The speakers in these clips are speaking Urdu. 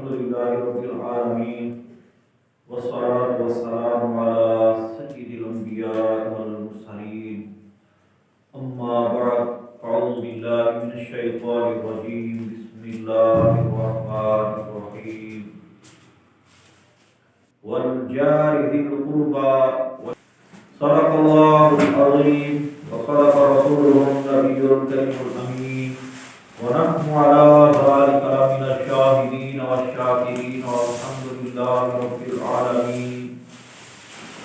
لله رب العالمين والصلاة والسلام على سيد الأنبياء والمرسلين أما بعد أعوذ بالله من الشيطان الرجيم بسم الله الرحمن الرحيم والجار ذي القربى صدق الله العظيم وصدق رسوله النبي الكريم الأمين ونحن على ذلك من الشاهدين والشاكرين والحمد لله رب العالمين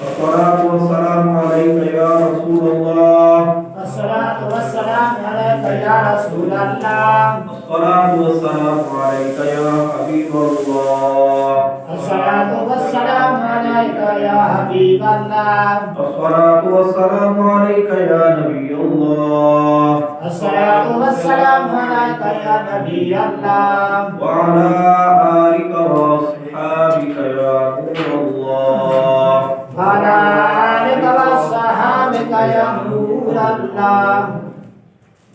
الصلاة والسلام عليك يا رسول الله الصلاة والسلام عليك يا رسول الله الصلاة والسلام عليك يا حبيب الله الصلاة والسلام عليك يا حبيب الله الصلاة والسلام عليك يا نبي الله الصلاة والسلام عليك يا نبي الله وعلى آلك وأصحابك يا نور الله وعلى آلك وصحابك يا نور الله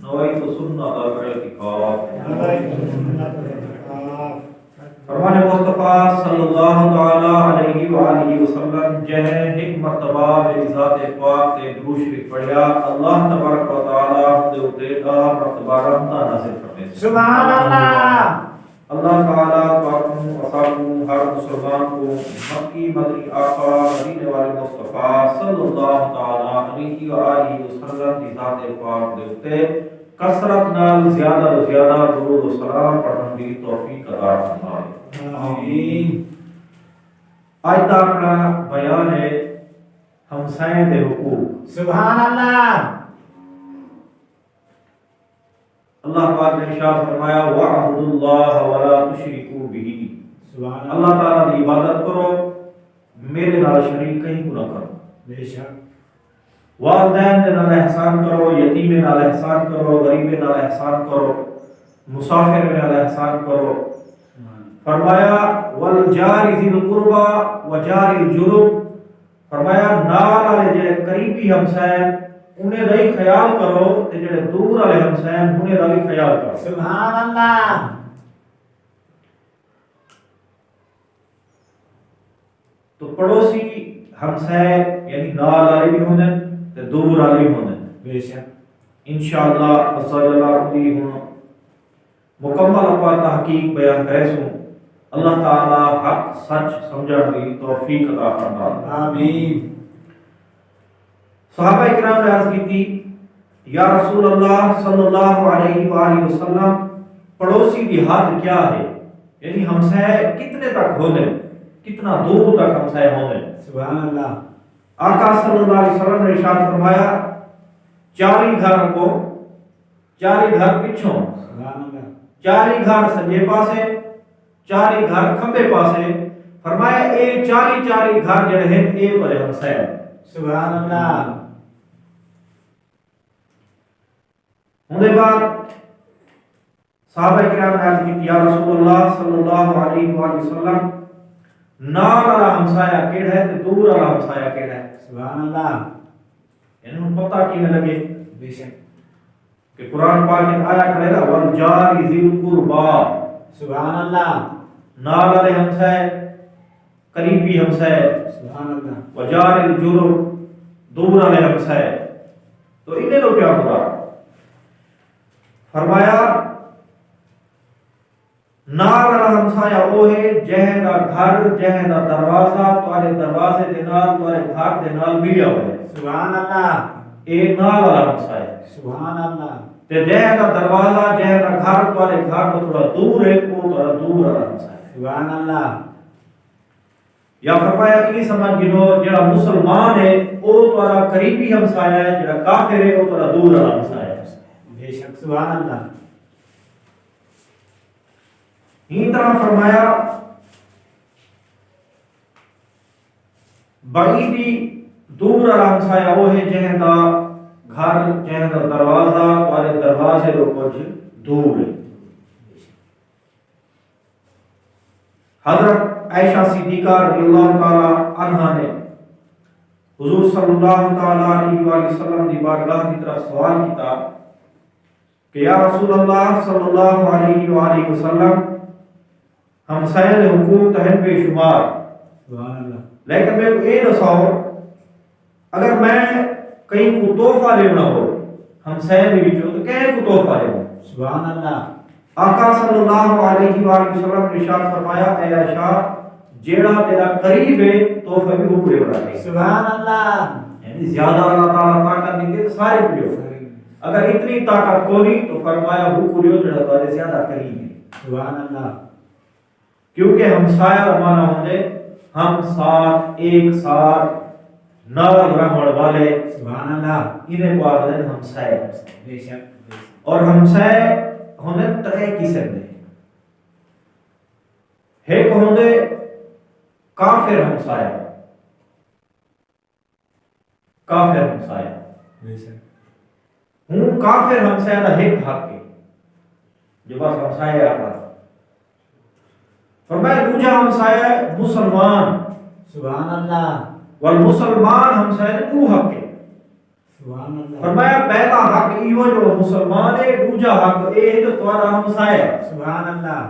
نويت سنة الاعتكاف نويت سنة الاعتكاف فرمان مصطفیٰ صلی اللہ تعالی علیہ وآلہ وسلم جہاں ایک مرتبہ میری ذات پاک تے درود شریف پڑھیا اللہ تبارک و تعالی دے اوتے دا مرتبہ رحمتاں نازل فرمائے سبحان اللہ اللہ تعالی پاک کو اصحاب ہر مسلمان کو مکی مدنی آقا مدینے والے مصطفیٰ صلی اللہ تعالی علیہ وآلہ وسلم دی ذات پاک دے اوتے کثرت نال زیادہ و زیادہ درود و سلام پڑھن دی توفیق عطا فرمائے آمین۔ آج دا اپنا بیان ہے ہمسائیں دے حقوق۔ سبحان اللہ اللہ پاک نے ارشاد فرمایا وَاعْبُدُوا اللَّهَ وَلَا تُشْرِكُوا بِهِ، اللہ تعالیٰ کی عبادت کرو میرے نال شریک کہیں کو نہ کرو۔ بے شک والدین دے نال احسان کرو، یتیم نال احسان کرو، غریب نال احسان کرو، مسافر نال احسان کرو۔ فرمایا والجار ذی القربى وجار الجنب، فرمایا نال والے جڑے قریبی ہمسائے انہیں دا ہی خیال کرو تے جڑے دور والے ہمسائے انہیں دا بھی خیال کرو۔ سبحان اللہ تو پڑوسی ہمسائے یعنی نال والے بھی ہوندے تے دور والے بھی ہوندے۔ بے شک انشاءاللہ اللہ دی ہن مکمل اپا تحقیق بیان کرے سوں اللہ تعالی حق سچ سمجھن دی توفیق عطا فرمائے آمین۔ صحابہ کرام نے عرض کی تھی یا رسول اللہ صلی اللہ علیہ وآلہ وسلم پڑوسی دی حد کیا ہے، یعنی ہمسائے کتنے تک ہونے، کتنا دور تک ہمسائے ہونے۔ سبحان اللہ آقا صلی اللہ علیہ وسلم نے ارشاد فرمایا 40 گھر کو 40 گھر پچھوں، سبحان اللہ 40 گھر سجے پاسے 40 گھر کھبے پاسے، فرمایا اے 40 گھر جڑے ہیں اے پر ہمسائے۔ سبحان اللہ ہونے بعد صحابہ کرام نے عرض کی یا رسول اللہ صلی اللہ علیہ وآلہ وسلم نال والا ہمسایا کیڑا ہے تے دور والا ہمسایا کیڑا ہے؟ سبحان اللہ یعنی ہن پتہ کیویں لگے بے شک کہ قرآن پاک میں آیا کھڑے نا والجار ذی القربى، سبحان اللہ نال والے ہمسائے قریبی ہمسائے، سبحان اللہ وجار الجنب دور والے ہمسائے، تو انہیں لوگ کیا مراد؟ فرمایا نال والا ہمسایا وہ ہے جہاں دا گھر جہاں دا دروازہ تمہارے دروازے دے نال تمہارے گھر دے نال ملیا ہوا ہے، سبحان اللہ اے نال والا ہمسایا ہے۔ سبحان اللہ تے جہاں دا دروازہ جہاں دا گھر تمہارے گھر تو تھوڑا دور ہے وہ تھوڑا دور والا ہمسایا ہے۔ سبحان اللہ یا فرمایا کہ سمجھ گنو جڑا مسلمان ہے وہ تمہارا قریبی ہمسایا ہے، جڑا کافر ہے وہ تھوڑا دور والا ہمسایا ہے۔ بے شک سبحان اللہ اسی طرح فرمایا بعیدی دور والا ہمسایا وہ ہے جہاں دا گھر جہاں دا دروازہ تمہارے دروازے تو کچھ دور ہے۔ حضرت عائشہ صدیقہ رضی اللہ تعالی عنہا نے حضور صلی اللہ تعالی علیہ وآلہ وسلم دی بارگاہ کی طرف سوال کیتا کہ یا رسول اللہ صلی اللہ علیہ وآلہ وسلم ہمسائے دے حقوق تہن بے شمار، سبحان اللہ، لیکن میں کو یہ دساؤ اگر میں کہیں کو تحفہ لینا ہو ہمسائے دے وچوں تو کہیں کو تحفہ لینا؟ سبحان اللہ، آقا صلی اللہ علیہ وآلہ وسلم نے ارشاد فرمایا اے عائشہ جیڑا تیرا قریب ہے تحفہ بھی وہ پورے بنا دے، سبحان اللہ، یعنی زیادہ اللہ تعالیٰ طاقت نہیں دے تو سارے پورے ہو، اگر اتنی طاقت کو نہیں تو فرمایا وہ پورے ہو جڑا تیرے زیادہ قریب ہے، سبحان اللہ، کیونکہ ہمسایہ رمانا ہوندے ہم ساتھ ایک ساتھ نال رہن والے، سبحان اللہ، انہیں کو آتے ہیں ہمسائے، بے شک، اور ہمسائے ہوندے ترے قسم دے، ایک ہوندے کافر ہمسایہ، کافر ہمسایہ، بے شک، ہوں کافر ہمسایہ دا ایک حق ہے جو بس ہمسایہ آتا فرمایا دوجا ہمسایہ مسلمان، سبحان اللہ، والمسلمان ہمسایہ دو حق ہے، سبحان اللہ، فرمایا پہلا حق ایو جو مسلمان ہے، دوجا حق اے جو تمہارا ہمسایہ ہے، سبحان اللہ،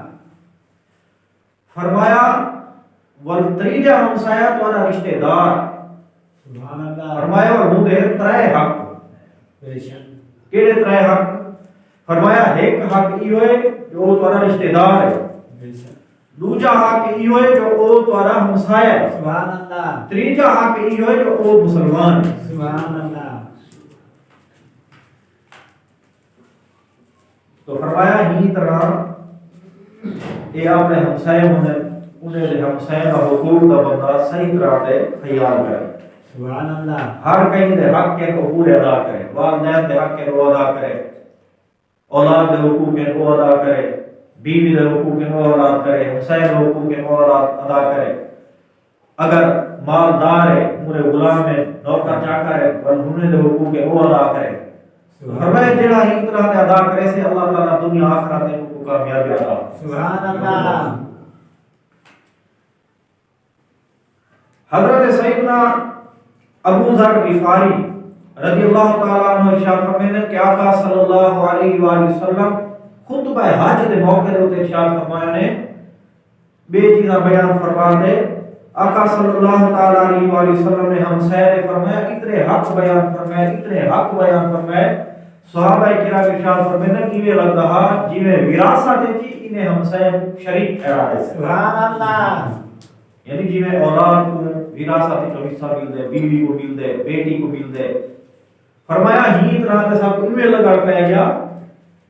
فرمایا والتریجا ہمسایہ تمہارا رشتہ دار، سبحان اللہ، فرمایا اور ہوں دے ترے حق، بے شک، کیڑے ترے حق؟ فرمایا ایک حق ایو ہے جو تمہارا رشتہ دار ہے، بے شک، دوجا حق ایو ہے جو او تمہارا ہمسایہ ہے، سبحان اللہ، تریجا حق ایو ہے جو او مسلمان ہے۔ سبحان اللہ، تو فرمایا ہی طرح اے اپنے ہمسائے ہونے انہیں دے ہمسائے کا حقوق کا بندہ صحیح طرح سے خیال کرے، سبحان اللہ، ہر کہیں دے حق کے کو پورے ادا کرے، والدین دے حق کے کو ادا کرے، اولاد دے حقوق کے کو ادا کرے، بیوی دے حقوق کے کو ادا کرے، ہمسائے دے حقوق کے کو ادا کرے، اگر مالدار ہے پورے غلام ہے نوکر چاکر ہے انہیں دے حقوق کے کو ادا کرے، فرمایا جڑا ہی طرح دے ادا کرے سے اللہ تعالیٰ دنیا آخرت میں کو کامیابی عطا، سبحان اللہ، حضرت سیدنا ابو ذر غفاری رضی اللہ تعالیٰ عنہ ارشاد فرماتے ہیں کہ آقا صلی اللہ علیہ وآلہ وسلم خطبہ حج دے موقع دے ارشاد فرمایا نے بے چیزاں بیان فرما دے، آقا صلی اللہ تعالیٰ علیہ وآلہ وسلم نے ہمسائے نے فرمایا اتنے حق بیان فرمایا، اتنے حق بیان فرمایا، صحابہ کرام ارشاد فرماتے ہیں کہ لگ رہا جویں وراثت تھی انہیں ہمسائے شریک ٹھہرائے، سبحان اللہ، یعنی جی میں اولاد کو وراثت کا حصہ مل دے، بیوی کو مل دے، بیٹی کو مل دے، فرمایا ہی طرح سے سب کو لگڑ پہ گیا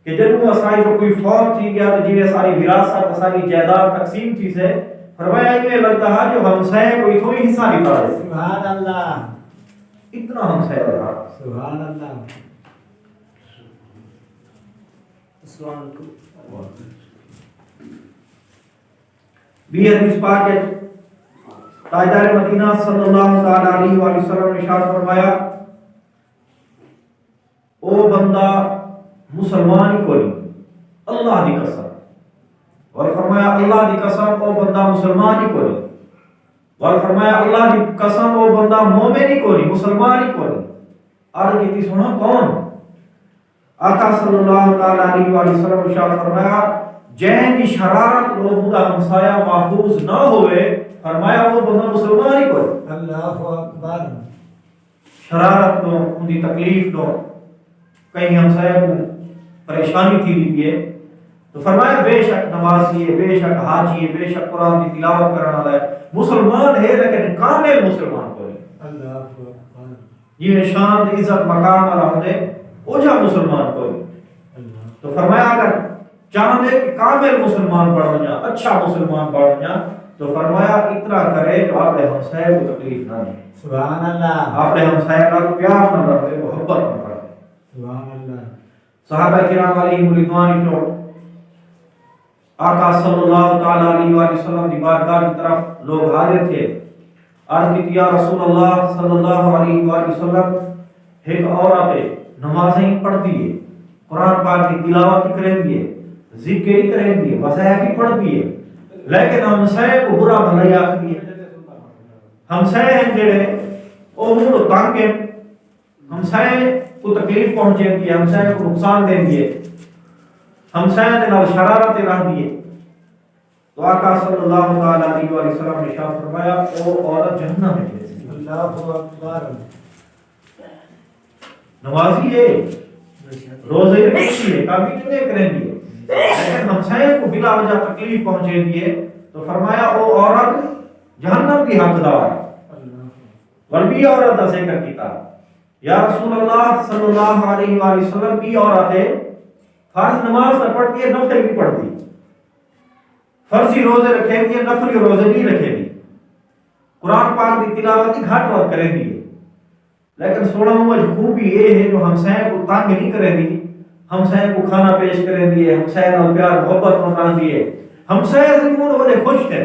کہ جب وہ اسائی جو کوئی فوت تھی گیا تو جی ساری وراثت ساری جائیداد تقسیم تھی سے، فرمایا یہ لگتا ہے جو ہمسائے کوئی تھوڑی حصہ نکال دے، سبحان اللہ، اتنا ہمسائے رہا، سبحان اللہ، السلام علیکم، بھی حدیث پاک ہے تاجدار مدینہ صلی اللہ تعالی علیہ وآلہ وسلم نے ارشاد فرمایا او بندہ مسلمان ہی کوئی اللہ دی قسم، اور فرمایا اللہ دی قسم او بندہ مسلمان ہی کوئی، اور فرمایا اللہ دی قسم او بندہ مومن ہی کوئی مسلمان ہی کوئی، اور کہتی سنو کون؟ آقا صلی اللہ تعالی علیہ وآلہ وسلم نے ارشاد فرمایا جن کی شرارت لوگوں کا ہمسایہ محفوظ نہ ہوئے، فرمایا وہ بندہ مسلمان ہی کوئی، اللہ اکبر، شرارت نو ان کی تکلیف نو کہیں ہمسایہ کو پریشانی تھی دی ہے تو فرمایا بے شک نمازی ہے، بے شک حاجی ہے، بے شک قرآن کی تلاوت کرنا والا ہے، مسلمان ہے لیکن کامل مسلمان کوئی، اللہ اکبر، یہ شان عزت مقام والا ہوندے اوجھا مسلمان کوئی، تو فرمایا اگر چاہتے کہ کامل مسلمان بڑھ جا، اچھا مسلمان بڑھ جا تو فرمایا اتنا کرے جو آپ نے ہمسائے کو تکلیف نہ دے، سبحان اللہ، آپ نے ہمسائے کا پیار نہ رکھے، محبت نہ رکھے، سبحان اللہ، صحابہ کرام علیہ رضوان جو آقا صلی اللہ تعالی علیہ وآلہ وسلم کی بارگاہ کی طرف لوگ حاضر تھے، عرض کی یا رسول اللہ صلی اللہ علیہ وآلہ وسلم ایک عورت نمازیں پڑھتی ہے، قرآن پاک کی تلاوت کریں گے، ذکر ہی کریں گے، وظائف ہی پڑھتی ہے، لیکن ہمسائے کو برا بھلائی آتی ہے، ہمسائے ہیں جڑے وہ منہ تنگ ہیں، ہمسائے کو تکلیف پہنچے گی، ہمسائے کو نقصان دیں گے، ہمسائے دے نال شرارت رہ دیے، تو آقا صلی اللہ تعالی علیہ وسلم نے ارشاد فرمایا وہ عورت جہنم میں جائے گی۔ اللہ اکبر۔ نمازی ہے، روزے رکھتی ہے، کافی نہیں کریں گے، لیکن ہمسائے کو بلا وجہ تکلیف پہنچے دیے تو فرمایا وہ عورت جہنم کی حقدار ہے۔ ولبی عورت دا ذکر کیتا یا رسول اللہ صلی اللہ علیہ وآلہ وسلم کی عورتیں فرض نماز نہ پڑھتی ہے، نفل بھی پڑھتی، فرضی روزے رکھیں گی، نفلی روزے نہیں رکھیں گی، قرآن پاک کی تلاوت ہی گھٹ وقت کریں گی، لیکن 16 خوبی یہ ہے جو ہمسائے کو تنگ نہیں کرے دی، ہمسائے کو کھانا پیش کرے دیے، ہمسائے کو پیار محبت منا دیے، ہمسائے سے کیوں بڑے خوش ہے۔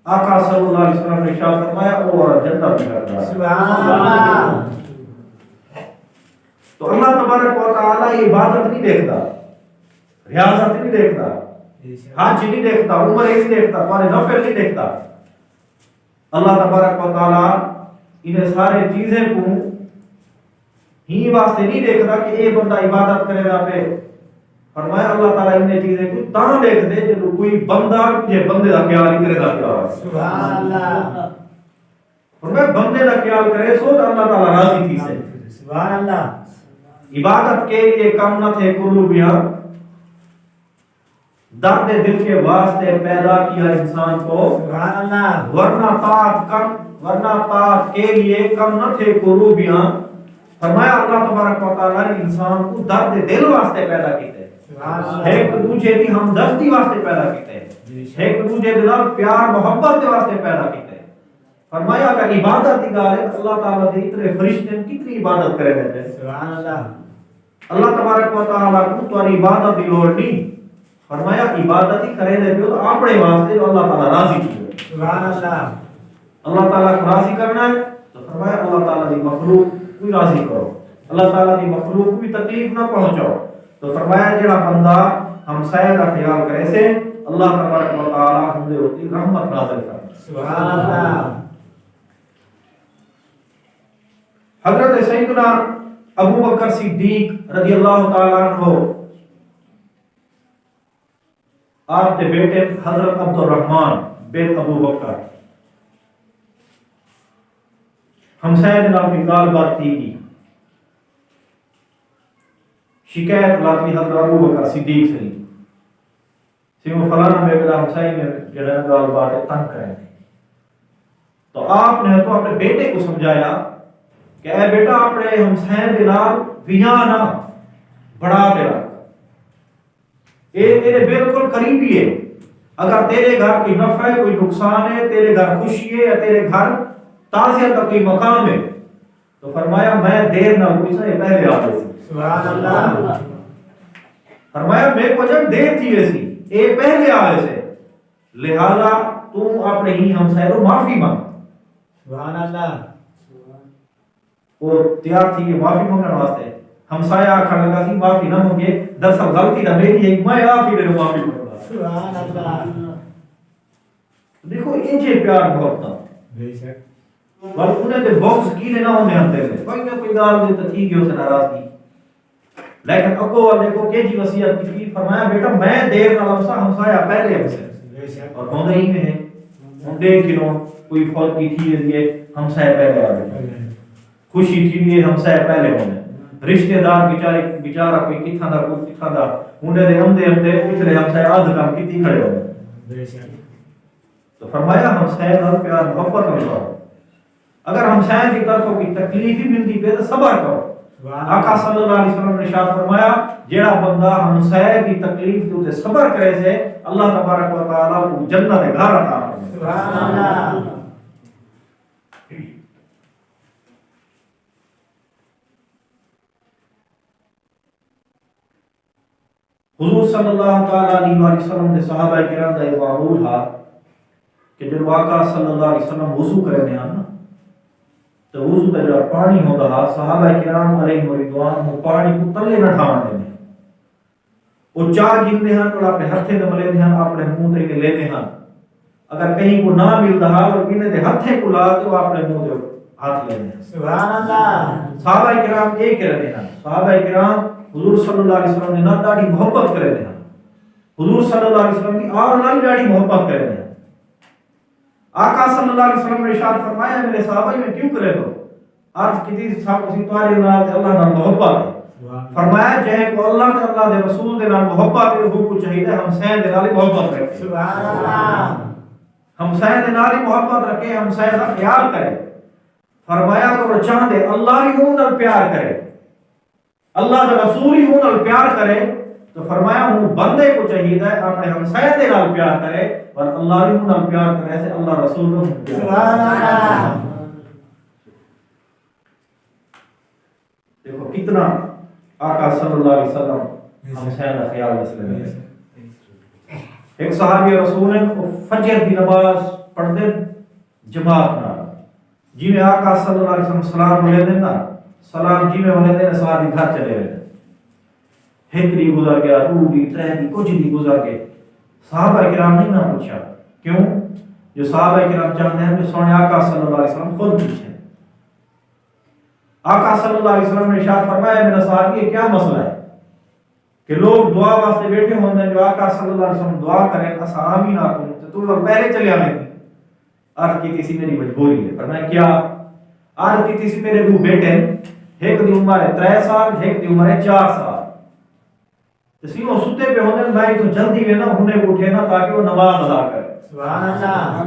آقا صلی اللہ علیہ وسلم نے ارشاد فرمایا وہ عورت جنت میں جائے گی۔ سبحان اللہ۔ تو اللہ تبارک و تعالی عبادت نہیں دیکھتا، ریاضت نہیں دیکھتا، حج نہیں دیکھتا، عمر نہیں دیکھتا، تمہارے نفل نہیں دیکھتا۔ اللہ تبارک و تعالی انہیں سارے چیزیں کو ہی واسطے نہیں دیکھتا کہ اے بندہ عبادت کرے گا پہ، فرمایا اللہ تعالیٰ انہیں چیزیں کو تاں دیکھ دے جب کوئی بندہ یہ بندے کا خیال نہیں کرے گا کیا ہے۔ سبحان اللہ۔ فرمایا بندے کا خیال کرے سو تو اللہ تعالیٰ راضی تھی سے۔ سبحان اللہ۔ عبادت کے لیے کم نہ تھے قلوبیاں، درد دل کے واسطے پیدا کیا انسان کو، سبحان اللہ۔ ورنہ طاعت کے لیے کم نہ تھے قلوبیاں، فرمایا اللہ تبارک و تعالیٰ نے انسان کو درد دل واسطے پیدا کیتے، ایک دوسرے کی ہمدردی واسطے پیدا کیتے، ایک دوسرے کے نال پیار محبت کے واسطے پیدا کیتے۔ فرمایا اگر عبادت کی گال ہے اللہ تعالیٰ دے اتنے فرشتے کتنی عبادت کرے رہتے ہیں۔ سبحان اللہ۔ اللہ تبارک و تعالیٰ کو تمہاری عبادت کی لوڑ نہیں، فرمایا عبادت ہی کرے رہتے ہو تو اپنے واسطے جو اللہ تعالیٰ راضی کیے۔ سبحان اللہ۔ اللہ تعالیٰ کو راضی کرنا ہے تو فرمایا اللہ تعالیٰ کی مخلوق کو راضی کرو، اللہ تعالیٰ کی مخلوق کو بھی تکلیف نہ پہنچاؤ۔ تو فرمایا جڑا بندہ ہمسایہ کا خیال کرے سے اللہ تبارک و تعالیٰ ہم دے ہوتی رحمت نازل کرے۔ سبحان اللہ۔ حضرت سیدنا ابو بکر صدیق رضی اللہ تعالیٰ عنہ آپ کے بیٹے حضرت عبد الرحمن بن ابو بکر ہمسایہ نے نام کی کال بات تھی کی شکایت لاتی حضرت ابو بکر صدیق سے سیوں فلانا میں بلا ہمسائی میں جڑا گال بات تنگ کریں، تو آپ نے تو اپنے بیٹے کو سمجھایا کہ اے بیٹا اپنے ہمسائے دے نال ویاں نہ بڑھا دے رکھ، اے تیرے بالکل قریبی ہے، اگر تیرے گھر کوئی نفع ہے کوئی نقصان ہے، تیرے گھر خوشی ہے یا تیرے گھر تعزیت کا کوئی مقام ہے تو فرمایا میں دیر نہ کوئی سے پہلے آ گئی۔ سبحان اللہ۔ فرمایا میں کو جب دیر تھی ویسی اے پہلے آئے سے، لہذا تم اپنے ہی ہمسائے کو معافی مانگ۔ سبحان اللہ۔ وہ تیار تھی کہ معافی مانگنے واسطے، ہمسایہ آکھن لگا سی معافی نہ مانگے، دراصل غلطی نہ میری ہے، میں آپ ہی نے معافی مانگا۔ سبحان اللہ۔ دیکھو یہ جے پیار محبت نہ بے شک۔ پر انہیں تے باکس کینے نہ ہونے ہم دے کوئی نہ کوئی گال دے تو ٹھیک ہے اسے ناراض کی، لیکن اگو والے کو کہ جی وصیت کی، فرمایا بیٹا میں دیر نہ لمسا ہمسایہ پہلے ہم سے، بے شک۔ اور ہوندے ہی میں ہے ہم دیکھ کے کوئی فوت کی تھی دیے ہمسایہ پہلے آ گئے، خوشی تھی دیے ہمسایہ پہلے ہونے، رشتہ دار بیچارہ کوئی کتھاں دا کوئی کتھاں دا انہیں دے ہم دے پچھلے ہمسایہ آدھ کام کتی کھڑے ہوئے۔ بے شک۔ تو فرمایا ہمسایہ نال پیار محبت کرو، اگر ہمسایہ کی طرف کوئی تکلیف ہی ملتی پہ تو صبر کرو۔ آقا صلی اللہ علیہ وسلم نے ارشاد فرمایا جیڑا بندہ ہمسایہ کی تکلیف تے صبر کرے سے اللہ تبارک و تعالی کو جنت دے گھر عطا کرے۔ سبحان اللہ۔ حضور صلی اللہ تعالی علیہ وآلہ وسلم دے صحابہ کرام دا یہ معمول تھا کہ جب آقا صلی اللہ علیہ وسلم وضو کرنے ہیں نا تو وضو کا جو پانی ہوتا ہے صحابہ کرام علیہ رضوان وہ پانی کو تلے نہ ٹھاون دیندے ہیں، وہ چاہ گندے ہیں تو اپنے ہتھے تے ملے ہیں اپنے منہ تے لیندے ہیں، اگر کہیں کو نہ ملتا ہے اور کنے دے ہتھے کو لا تو اپنے منہ تے ہاتھ لیندے ہیں۔ سبحان اللہ۔ صحابہ کرام یہ کہہ رہے ہیں، صحابہ کرام حضور صلی اللہ علیہ وسلم نے نہ داڑھی محبت کرے ہیں، حضور صلی اللہ علیہ وسلم کی اور اللہ کی محبت کریں ہیں. آقا صلی اللہ علیہ وسلم نے ارشاد فرمایا میرے صحابہ میں کیوں کرے دو عرض کی تھی صاحب اسی تمہاری اللہ نال محبت ہے. فرمایا جہے کو اللہ تے اللہ دے رسول دے نال محبت ہے وہ کو چاہیے ہمسائے دے نال محبت رکھے. سبحان اللہ. ہمسائے دے نال محبت رکھے, ہمسائے دا خیال کرے. فرمایا تو چاہتے اللہ ہی ہوں نال پیار کرے, اللہ دے رسول ہی ہوں نال پیار کرے. تو فرمایا ہوں بندے کو چاہیے اپنے ہمسائے دے نال پیار کرے اور اللہ ہی ہوں نال پیار کرے سے اللہ رسول ہوں. سبحان اللہ. دیکھو کتنا آقا صلی اللہ علیہ وسلم ہمسائے کا خیال رکھتے ہیں. ایک صحابی رسول ہیں فجر کی نماز پڑھتے جماعت نال جی میں آقا صلی اللہ علیہ وسلم سلام لے دینا سلام جی میں لے دینا صحابی گھر چلے گئے. ایک دی گزر گیا, دو دی, ترے دی, کچھ دی گزر گئے. صحابہ کرام نے نہ پوچھا کیوں؟ جو صحابہ کرام چاہتے ہیں کہ سونے آقا صلی اللہ علیہ وسلم خود پوچھیں. آقا صلی اللہ علیہ وسلم نے ارشاد فرمایا میرا صحابی یہ کیا مسئلہ ہے کہ لوگ دعا واسطے بیٹھے ہوتے ہیں جو آقا صلی اللہ علیہ وسلم دعا کریں اسا آمین آکھوں تو لوگ پہلے چلے آئیں گے. عرض کی تھی میری مجبوری ہے. فرمایا کیا؟ عرض کی تھی میرے دو بیٹے ہیں, ایک دی عمر ہے 3 سال, ایک دی عمر ہے 4 سال. اسی وہ ستے پہ ہونے بھائی تو جلدی میں نہ ہونے کو اٹھے نا تاکہ وہ نماز ادا کرے. سبحان اللہ.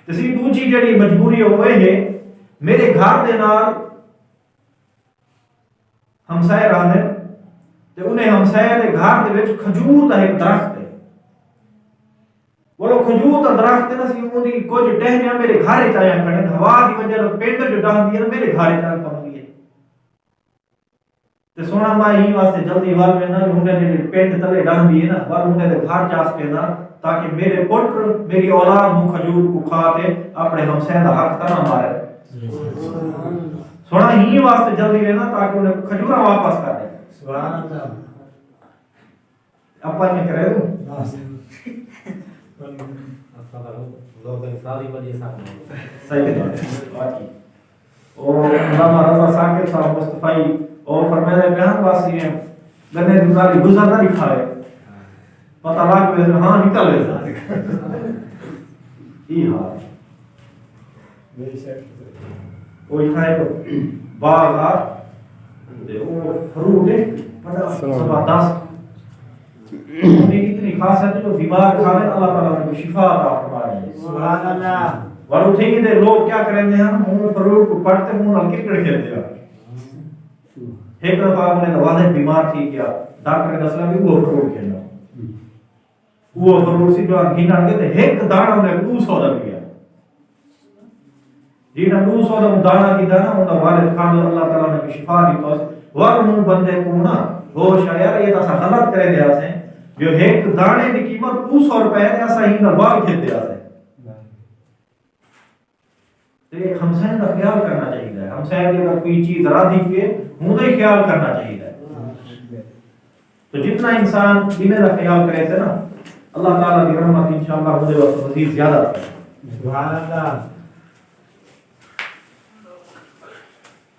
اسی دوسری جڑی مجبوری ہوئے ہے میرے گھر دے نال ہمسائے رہنے تے انہیں ہمسائے دے گھر دے وچ کھجور دا ایک درخت ہے. وہ کھجور دا درخت ہے نا سی اون دی کچھ ٹہنیاں میرے گھر وچ آیا کھڑے ہوا دی وجہ نال پینڈ جو ڈاندی ہے میرے گھر وچ پوندی ہے. تے سونا ماں ہی واسطے جلدی وال میں نہ ہنے دے پینڈ تلے ڈاندی ہے نا وال ہنے دے گھر چاس پے نا تاکہ میرے پتر میری اولاد ہوں کھجور کو کھا کے اپنے ہمسائے دا حق نہ مارے. سونا ہی واسطے جلدی لینا تاکہ انہیں کھجورا واپس کر دے. سبحان اللہ. اپا نے کرے دوں صحیح ہے. اور علامہ رضا ثاقب صاحب مصطفی اور فرمایا بیان واسی ہیں گنے دنالی گزر نہ دکھائے پتہ لگ گئے ہاں نکل گئے. یہ حال بے شک وہ کھائے تو باغ آ دے وہ فروٹ ہے بڑا زبردست اتنی خاص ہے جو بیمار کھانے اللہ تعالیٰ نے شفا عطا فرمائے. سبحان اللہ. اور اٹھیں گے لوگ کیا کریں گے ہم منہ فروٹ کو پڑھتے منہ نال کرکٹ کھیلتے ہیں. ایک دفعہ ہم نے والد بیمار تھی کیا ڈاکٹر نے دسا بھی وہ فروٹ کھیلنا وہ فروٹ سی جو گھینن کے تے ایک دانہ نے 200 دا دیا جی نا 200 دا دانہ کی دانا ان والد خان اللہ تعالیٰ نے شفا دی تو وہ منہ بندے کو نا ہوش آیا یہ تو غلط کرے دیا سے جو ایک دانے کی قیمت 200 روپے ہے ایسا ہی نہ بال کھیل دیا سے. تے ہمسائے کا خیال کرنا چاہیے. ہمسائے کی اگر کوئی چیز راضی کے ہوں تو خیال کرنا چاہیے. تو جتنا انسان دینے کا خیال کرے تھے نا اللہ تعالیٰ کی رحمت انشاءاللہ مجھے وقت مزید زیادہ ہے. سبحان اللہ.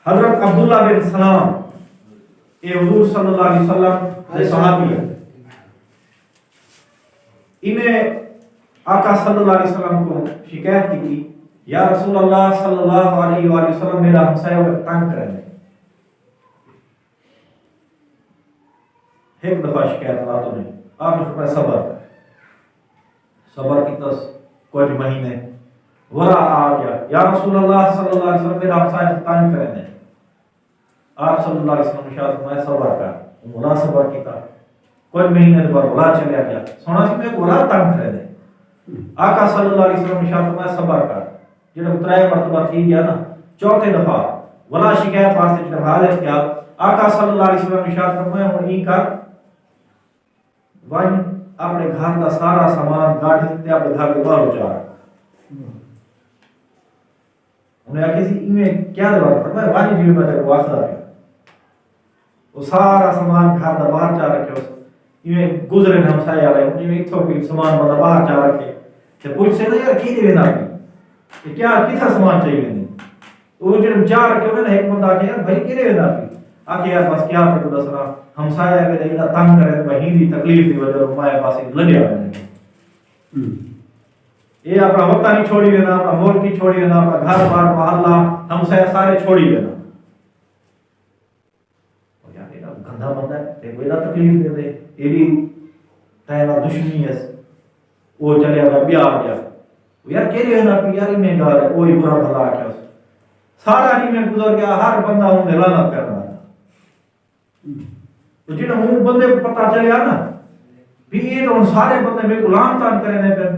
حضرت عبداللہ بن سلام یہ حضور صلی اللہ علیہ وسلم کے صحابی ہیں. انہیں آقا صلی اللہ علیہ وسلم کو شکایت کی تھی یا رسول اللہ صلی اللہ علیہ وآلہ وسلم میرا ہمسایہ کو تنگ کریں. ایک دفعہ شکایت راتوں نے آپ نے فرمایا صبر کر. صبر کی تس کچھ مہینے ورا آ گیا یا رسول اللہ صلی اللہ علیہ وسلم میرا ہمسایہ کو تنگ کریں. آپ صلی اللہ علیہ وسلم نے ارشاد فرمایا صبر کر. ولا صبر کیتا کوئی مہینے بعد ولا چلے گیا سونا سی میں ولا تنگ کرے دے. آقا صلی اللہ علیہ وسلم نے ارشاد فرمایا صبر کر. جب 3 مرتبہ تھی گیا نا چوتھے دفعہ ولا شکایت واسطے جب حاضر کیا آقا صلی اللہ علیہ وسلم نے ارشاد فرمایا ہن این کر وان اپنے گھر کا سارا سامان گاڑی تے اپنے گھر کے باہر اچار. انہیں آخیا سی میں کیا دے فرمایا وانی جی میں واخدا ہے وہ سارا سامان گھر کا باہر چا رکھے یہ گزرے نے ہمسائے والے انہیں اتھوں کوئی سامان بندہ باہر چا رکھے تے پوچھ سے یار کی دے وینا کہ کیا کتھا سامان چاہیے نہیں وہ جڑے چا رکھے انہیں ایک بندہ کہ بھائی کی دے وینا آگے یار بس کیا تے کو دسنا ہمسایا کے ایڈا تنگ کرے تے ہندی تکلیف دی وجہ مائے پاسے لڈیا ونے یہ اپنا وطن نہیں چھوڑی دینا اپنا ملک نہیں چھوڑی دینا اپنا گھر بار محلہ ہمسایا سارے چھوڑی دینا یار یہ گندا بندہ ہے تے کوئی تکلیف دے دے یہ بھی تینا دشمنی ہے وہ چلے گا بیا آ گیا یار کہہ رہے نا یار میں گا ہے وہی برا بھلا کیا سارا نہیں میں گزر گیا ہر بندہ ہوں نے لعنت کرنا تو جنہوں ہوں بندے کو پتہ چلیا نا بھی یہ تو سارے بندے میں غلام تان کرنے پہ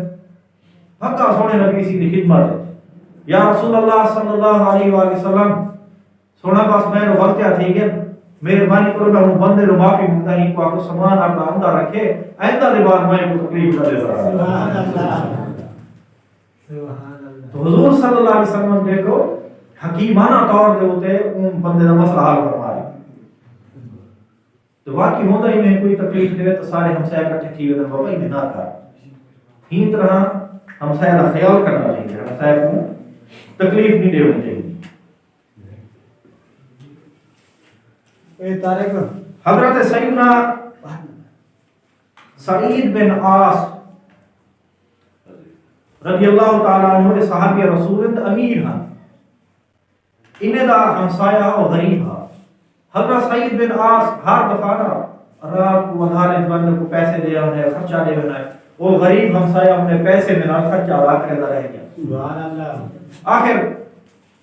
حقا سونے نبی سی دی خدمت ہے یا رسول اللہ صلی اللہ علیہ وآلہ وسلم سونا پاس میں نے غلطیاں تھی کہ مہربانی کرو میں ہوں بندے رو معافی مانگتا ہی کو آپ کو سامان اپنا اندر رکھے آئندہ دی بار میں کو تکلیف نہ دے سکتا تو حضور صلی اللہ علیہ وسلم دیکھو حکیمانہ طور دے ہوتے ان بندے دا مسئلہ حل فرمائے تو واقعی ہوتا ہی نہیں کوئی تکلیف دے تو سارے ہمسایہ کٹھے ٹھیک ہے بابا یہ نہ کر ہی طرح ہمسایہ کا خیال کرنا چاہیے ہمسایہ کو تکلیف نہیں دینی چاہیے حضرت سیدنا سعید بن عاص رضی اللہ تعالیٰ عنہ صحابی رسول امیر ہیں انہیں دا ہمسایہ اور غریب ہے حضرت سعید بن عاص ہر دفعہ رات کو ادھارے بندے کو پیسے دے انہیں خرچہ دے انہیں وہ غریب ہمسایہ انہیں پیسے دینا خرچہ ادا کرتا رہ گیا سبحان اللہ آخر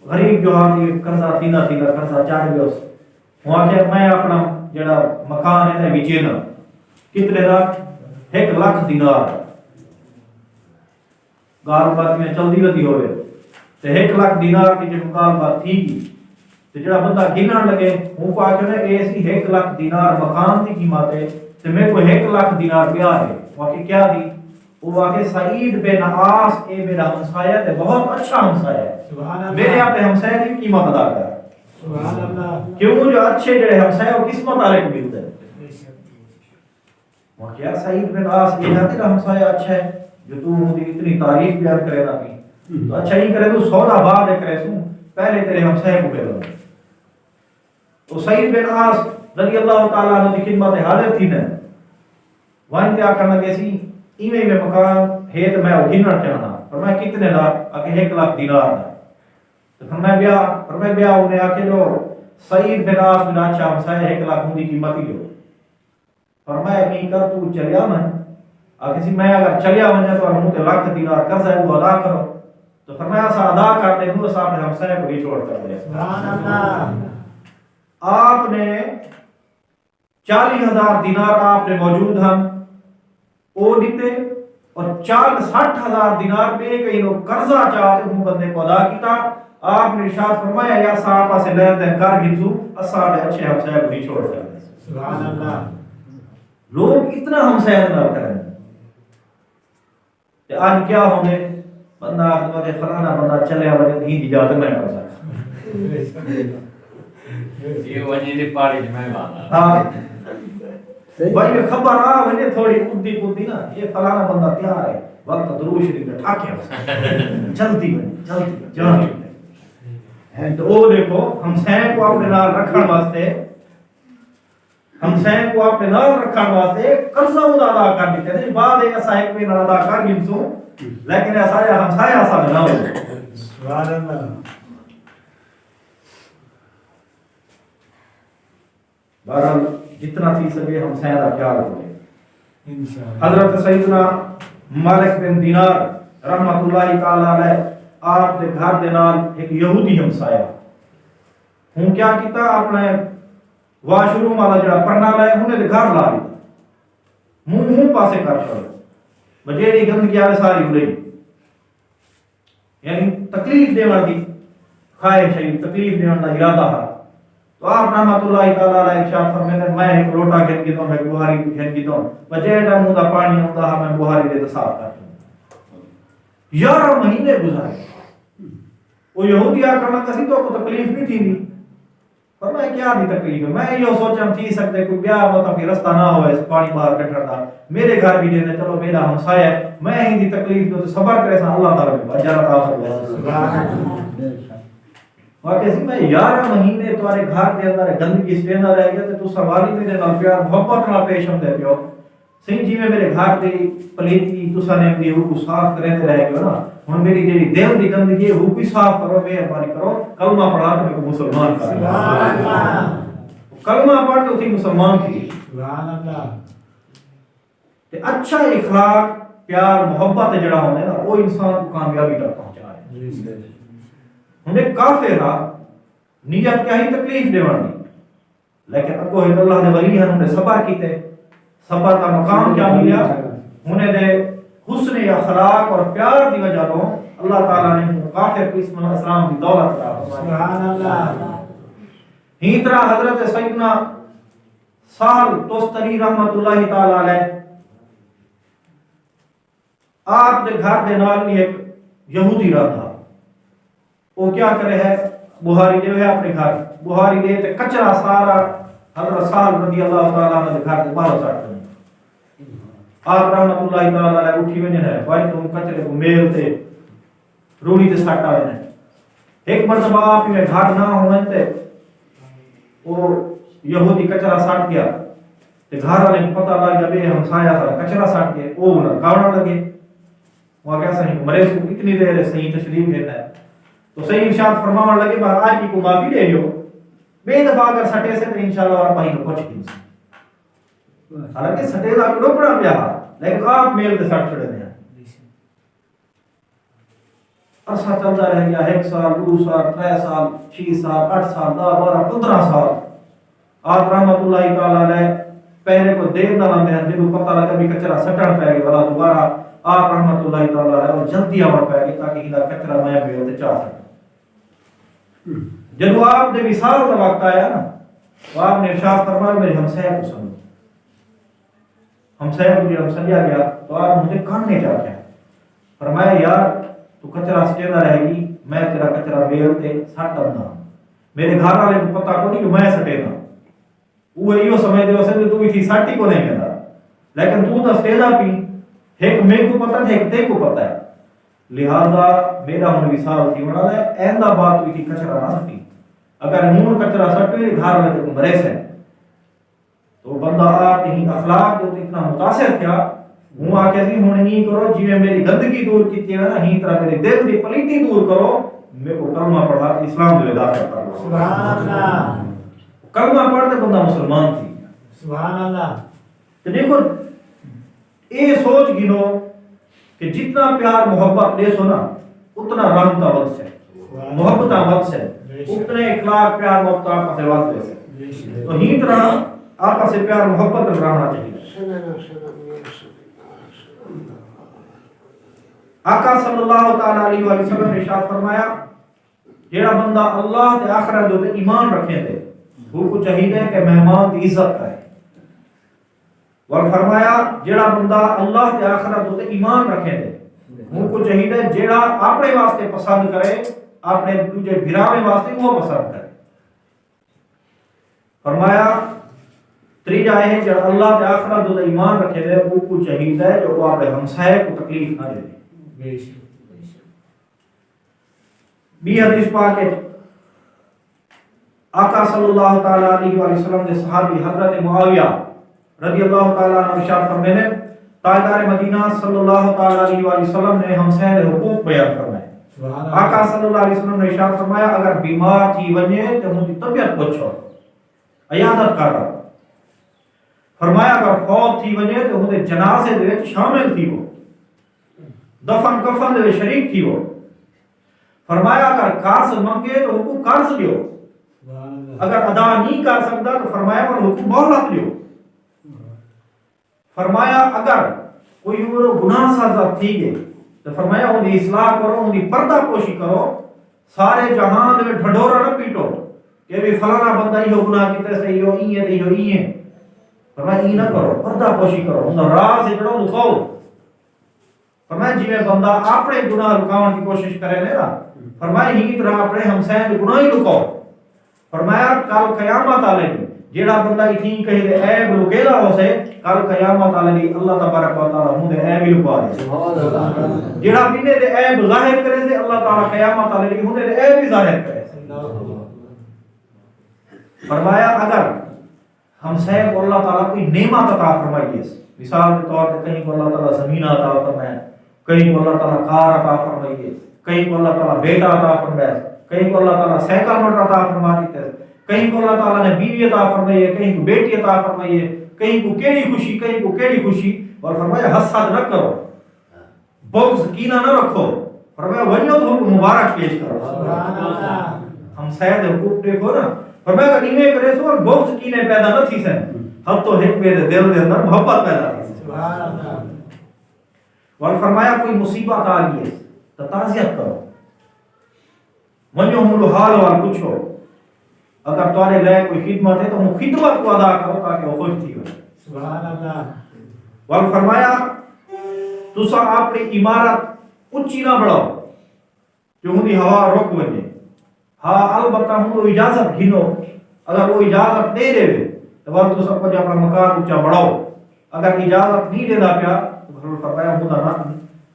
غریب جو آتی قرضہ تھینا قرضہ چڑھ گیا اس وہ آخر میں اپنا جڑا مکان ہے بیچینا کتنے دا 1 لاکھ دینار گال بات میں چلدی ودی ہوئے تے 1 لاکھ دینار کی جو مکان بات تھی کی تے جڑا بندہ گنن لگے وہ کو آخر ہے ایسی 1 لاکھ دینار مکان کی قیمت ہے تے میرے کو 1 لاکھ دینار پیا ہے واقعی کیا دی وہ واقعی سعید بن عاص اے میرا ہمسایہ ہے بہت اچھا ہمسایہ ہے سبحان اللہ میرے اپنے ہمسایہ کی قیمت ادا کر سبحان اللہ کیوں جو اچھے جڑے ہمسایہ وہ قسمت والے کو ملتے ہیں واقعی سعید بن عاص یہ ہے تیرا ہمسایہ اچھا ہے جو تو مجھے اتنی تعریف بیان کرے نا بھی تو اچھا ہی کرے تو سودا بعد کرے سوں پہلے تیرے ہمسایہ کو پہلے تو سعید بن عاص رضی اللہ تعالیٰ عنہ کی خدمت حاضر تھی نا وہ انتہا کرنا کیسی ایویں میں مکان ہے تو میں گھنر چاہنا اور میں کتنے دا آکے 1 لاکھ دینار دا تو فرمائے بیا انہیں آکے جو سعید بن عاص بن اچھا ہمسایہ 1 لاکھ ان کی قیمت ہی ہو فرمائے نہیں کر تو چلیا من آکے سی میں اگر چلیا من تو منہ تے 1 لاکھ دینار قرض ہے وہ ادا کرو تو فرمایا سا ادا کر دے تو صاحب نے ہمسایہ کو بھی چھوڑ کر دے سبحان اللہ آپ نے 40,000 دینار آپ نے موجود ہم وہ دیتے اور 60,000 دینار پہ کئی لوگ قرضہ چاہتے ہوں بندے کو ادا کیتا آپ نے ارشاد فرمایا یا صاحبہ سے لین دین کر گنسو اصحاب نے اچھے ہمسایہ کو نہیں چھوڑ سکتے سبحان اللہ لوگ اتنا ہمسایہ نہ کریں کہ آج کیا ہوں گے بندہ آخر فلانا بندہ چلے وجہ ہی اجازت میں کر سکتا یہ وجہ دی پاڑی میں وانا ہاں بھائی خبر آ وجہ تھوڑی پودی نا یہ فلانا بندہ تیار ہے وقت دروش شریف میں ٹھاکے جلدی جان تو وہ دیکھو ہمسایہ کو اپنے نال رکھن واسطے ہمسایہ کو اپنے نال رکھن واسطے قرضہ ادا کر دیتے ہیں بعد ایک صاحب بھی نہ ادا کر گنسو لیکن ایسا ہمسایہ ایسا نہ ہو سبحان اللہ بہرحال جتنا تھی سکے ہمسایہ کا خیال رکھیں حضرت سیدنا مالک بن دینار رحمت اللہ تعالی علیہ آپ دے گھر دے نال ایک یہودی ہمسایہ ہوں کیا کیتا اپنے واش روم والا جڑا پرنا لائے انہیں دے گھر لا دیتا منہ پاسے کر چھوڑ بجیڑی گندگی آوے ساری اڑے یعنی تکلیف دیوان دی خواہش ہے تکلیف دیوان دا ارادہ ہے تو آپ رحمت اللہ تعالی علیہ ارشاد فرماتے میں ایک لوٹا گھن کی دوں میں بخاری گھن کی دوں بجیڑا منہ دا پانی ہوتا ہے میں بخاری دے صاف کر دوں 11 مہینے گزارے وہ یہودی آ کرنا کسی تو کو تکلیف نہیں تھی دی پر میں کیا دی تکلیف ہے میں یہ سوچا تھی سکتے کوئی بیاہ ہوتا کوئی رستہ نہ ہو اس پانی باہر کٹر دا میرے گھر بھی دینے چلو میرا ہمسایہ ہے میں ہی دی تکلیف تو صبر کرے سا اللہ تعالی اجر عطا فرمائے سبحان اللہ واقعی سی میں 11 مہینے تمہارے گھر کے اندر گندگی سٹیندا رہ گیا تے تو سوالی میرے نال پیار محبت نال پیش ہوندے پیو سی جی میں میرے گھر دی پلیتی تساں نے دی وہ صاف کرتے رہ گئے نا ہن میری جڑی دل دی گندگی ہے وہ بھی صاف کرو مہربانی کرو کلمہ پڑھا کے کو مسلمان کر سبحان اللہ کلمہ پڑھ کے اسی مسلمان کی سبحان اللہ تے اچھا اخلاق پیار محبت جڑا ہوندے نا وہ انسان کو کامیابی تک پہنچائے ہمیں کافر نیت کیا ہی تکلیف دیوان دی لیکن اگو ایک اللہ دے ولی ہیں انہوں نے صبر کیتے صبر کا مقام کیا ملیا انہیں دے حسن اخلاق اور پیار دی وجہ تو اللہ تعالیٰ نے کافر کو اسلام کی دولت عطا سبحان اللہ ہی طرح حضرت سیدنا سہل تستری رحمت اللہ تعالیٰ علیہ آپ دے گھر دے نال بھی ایک یہودی رہا تھا وہ کیا کرے ہے بہاری لے ہے اپنے گھر بہاری لے تے کچرا سارا حضرت سہل رضی اللہ تعالیٰ عنہ دے گھر دے باہر سٹ دیں آپ رحمت اللہ تعالیٰ علیہ اٹھی وجن ہے بھائی تم کچرے کو میل تے روڑی تے سٹ آئے ہیں ایک مرتبہ آپ میں گھر نہ ہوئے تے وہ یہودی کچرا سٹ گیا تے گھر والے کو پتہ لگ گیا بے ہمسایا تھا کچرا سٹ کے وہ نہ گاڑا لگے وہ کیسا نہیں مرے کو اتنی دیر ہے صحیح تشریف دیتا ہے تو صحیح ارشاد فرماون لگے بار آج کی کو معافی دے دیو بے دفعہ اگر سٹے سے تو انشاءاللہ اور پائی کو پہنچ گئی حالانکہ سٹے دا ڈوبڑا پیا لیکن آپ میل کے سٹ چھڑے دیں عرصہ چلتا رہ گیا 1 سال 2 سال 3 سال 6 سال 8 سال 10 12 15 سال آپ رحمت اللہ تعالی علیہ پہلے کو دیر نہ لمبے ہیں جب پتہ لگا بھی کچرا سٹن پہ گیا والا دوبارہ آپ رحمت اللہ تعالی علیہ جلدی آور پہ گیا تاکہ ہدا کچرا میں بھی ہوتے چاہ سکے جب آپ نے وصال کا وقت آیا نا تو آپ نے ارشاد فرمایا میرے ہمسایہ کو سمجھو ہمسایہ کو جب سمجھا گیا تو آپ مجھے کاننے چاہتے ہیں فرمایا یار تو کچرا سٹینا رہے گی میں تیرا کچرا بیل تے سٹ دوں میرے گھر والے کو پتہ کو نہیں کہ میں سٹینا وہ ایو سمجھ دے وسے تو بھی تھی سٹی کو نہیں کہتا لیکن تو تو سٹینا پی ایک میں کو پتہ ہے ایک تے کو پتہ ہے لہذا میرا ہن وصال تھی وڑا ہے ایندا بات ہوئی تھی کچرا نہ سٹی اگر ہن کچرا سٹے گھر والے کو مرے سے تو بندہ آپ ہی اخلاق جو اتنا متاثر کیا ہوں آکے سی ہن نہیں کرو جی میری گندگی دور کیتی ہے نا ہی طرح میرے دل دی پلیتی دور کرو میرے کو کلمہ پڑھا اسلام دے داخل کرو سبحان اللہ کلمہ پڑھ دے بندہ مسلمان تھی سبحان اللہ تو دیکھو اے سوچ گنو کہ جتنا پیار محبت دے سو نا اتنا رنگ کا وقت سے محبت کا وقت سے اتنے اخلاق پیار محبت آپ سے وقت دے سے تو ہی طرح آپ سے پیار محبت رہنا چاہیے آقا صلی اللہ تعالی علیہ وآلہ وسلم نے ارشاد فرمایا جیڑا بندہ اللہ تے آخرت دے ایمان رکھے تے وہ کو چاہیے کہ مہمان دی عزت کرے اور فرمایا جیڑا بندہ اللہ تے آخرت دے ایمان رکھے تے وہ کو چاہیے جیڑا اپنے واسطے پسند کرے اپنے دوجے بھراویں واسطے وہ پسند کرے فرمایا تیجا ہے جڑا اللہ تے آخرت دے ایمان رکھے تے وہ کو چاہیے جو وہ اپنے ہمسائے کو تکلیف نہ دے بھی حدیث پاک ہے آقا صلی اللہ تعالی علیہ وآلہ وسلم نے صحابی حضرت معاویہ رضی اللہ تعالی عنہ ارشاد فرماتے ہیں تاجدار مدینہ صلی اللہ تعالی علیہ وآلہ وسلم نے ہم سے حقوق بیان فرمائے آقا صلی اللہ علیہ وسلم نے ارشاد فرمایا اگر بیمار تھی وجے تو ان کی طبیعت پوچھو عیادت کرو فرمایا اگر فوت تھی وجے تو ان جنازے دے وچ شامل تھی وہ دفن کفن دے شریک تھی وہ فرمایا اگر قرض منگے تو حکم قرض لیو اگر ادا نہیں کر سکتا تو فرمایا اور حکم مہلت لیو فرمایا اگر کوئی وہ گناہ سازا تھی گئے تو فرمایا ان کی اصلاح کرو ان کی پردہ پوشی کرو سارے جہان میں ڈھڈورا نہ پیٹو کہ بھی فلانا بندہ یہ گناہ کیتے سے یہ فرمایا یہ نہ کرو پردہ پوشی کرو ان راز اجڑو لکھاؤ فرمایا جی میں بندہ اپنے گناہ لکاؤں کی کوشش کرے نا فرمایا ہی طرح اپنے ہمسائے کے گناہ ہی لکاؤ فرمایا کل قیامت آلے جیڑا بندہ اتنی کہے دے عیب لکیلا ہو سے کل قیامت آلے اللہ تبارک و تعالی ہوں دے عیب لکا دے جیڑا بندے دے عیب ظاہر کرے سے اللہ تعالی قیامت آلے ہوں دے عیب ظاہر کرے فرمایا اگر ہمسائے کو اللہ تعالیٰ کوئی نعمت عطا فرمائیے، مثال کے طور پہ کہیں کو اللہ تعالیٰ زمین عطا فرمائے، کہیں کو اللہ تعالیٰ کار عطا فرمائیے، کہیں کو اللہ تعالیٰ بیٹا عطا فرمائے، کہیں کو اللہ تعالیٰ سائیکل موٹر عطا فرما دیتے ہیں، کہیں کو اللہ تعالیٰ نے بیوی عطا فرمائیے، کہیں کو بیٹی عطا فرمائیے، کہیں کو کیڑی خوشی، کہیں کو کیڑی خوشی، اور فرمایا حسد نہ کرو، بغض کینہ نہ رکھو، فرمایا ونیو تو مبارک پیش کرو۔ ہم سید حقوق دیکھو نا، فرمایا کہ انہیں کرے سو اور بغض کینے پیدا نہ تھی سن، ہم تو ایک میرے دل دے اندر محبت پیدا تھی سن۔ اور فرمایا کوئی مصیبت آ گئی ہے تو تعزیت کرو، ونیو ہم حال وال پوچھو، اگر تمہارے لئے کوئی خدمت ہے تو ہم خدمت کو ادا کرو تاکہ وہ خوش تھی ہو۔ سبحان اللہ۔ اور فرمایا تسا اپنی عمارت اونچی نہ بڑھاؤ جو ہوں ہوا روک وجے، ہاں البتہ ہوں اجازت گھنو، اگر وہ اجازت دے دے تو وہ تو سب کو اپنا مکان اونچا بڑھاؤ، اگر اجازت نہیں دینا پیا تو فرمایا ہوں نہ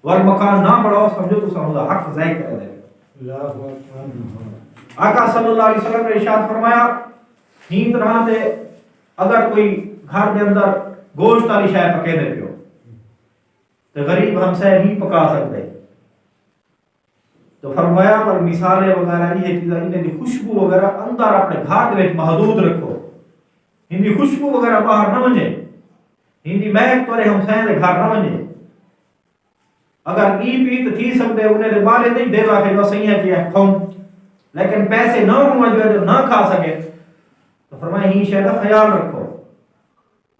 ور مکان نہ بڑھاؤ، سمجھو تو سمجھو حق ضائع کر دے۔ آقا صلی اللہ علیہ وسلم نے ارشاد فرمایا نیند رہا دے اگر کوئی گھر دے اندر گوشت والی شے پکے دے پیو تو غریب ہم سے نہیں پکا سکتے، تو فرمایا پر مثالیں وغیرہ یہ چیزیں انہیں دی خوشبو وغیرہ اندر اپنے گھر دے محدود رکھو، ان دی خوشبو وغیرہ باہر نہ ونجے، ان دی مہک تورے ہم سے دے گھر نہ ونجے، اگر ای پیت تھی سکتے انہیں دے بالے نہیں دے لا کے جو سیاں کیا کھوں، لیکن پیسے نہ ہوں جو نہ کھا سکے، تو فرمایا ہی شے دا خیال رکھو،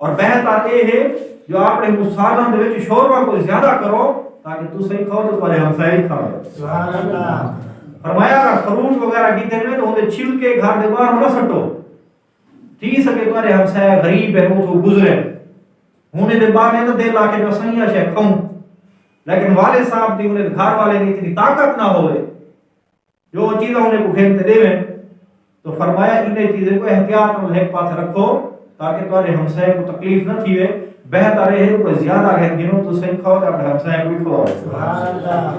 اور بہتر یہ ہے جو آپ نے مسالوں دے وچ شوربہ کو زیادہ کرو تاکہ تو صحیح کھاؤ تو پرے ہم صحیح کھاؤ۔ سبحان اللہ۔ فرمایا اگر فروٹ وغیرہ کی دن میں تو انہیں چھل کے گھر دے باہر نہ سٹو، تھی سکے تمہارے ہم سے غریب ہے وہ تو گزرے انہیں دے باہر نہیں تو دے لا کے جو صحیح شے کھاؤں، لیکن والد صاحب دی انہیں گھر والے دی اتنی طاقت نہ ہوئے جو چیزیں انہیں کو کھیلتے دے میں، تو فرمایا انہیں چیزیں کو احتیاط اور ایک پاس رکھو تاکہ تمہارے ہمسائے کو تکلیف نہ تھی، بہتر ہے کوئی زیادہ ہے گنو تو صحیح کھاؤ تو اپنے ہمسائے کو بھی کھلاؤ۔ سبحان اللہ۔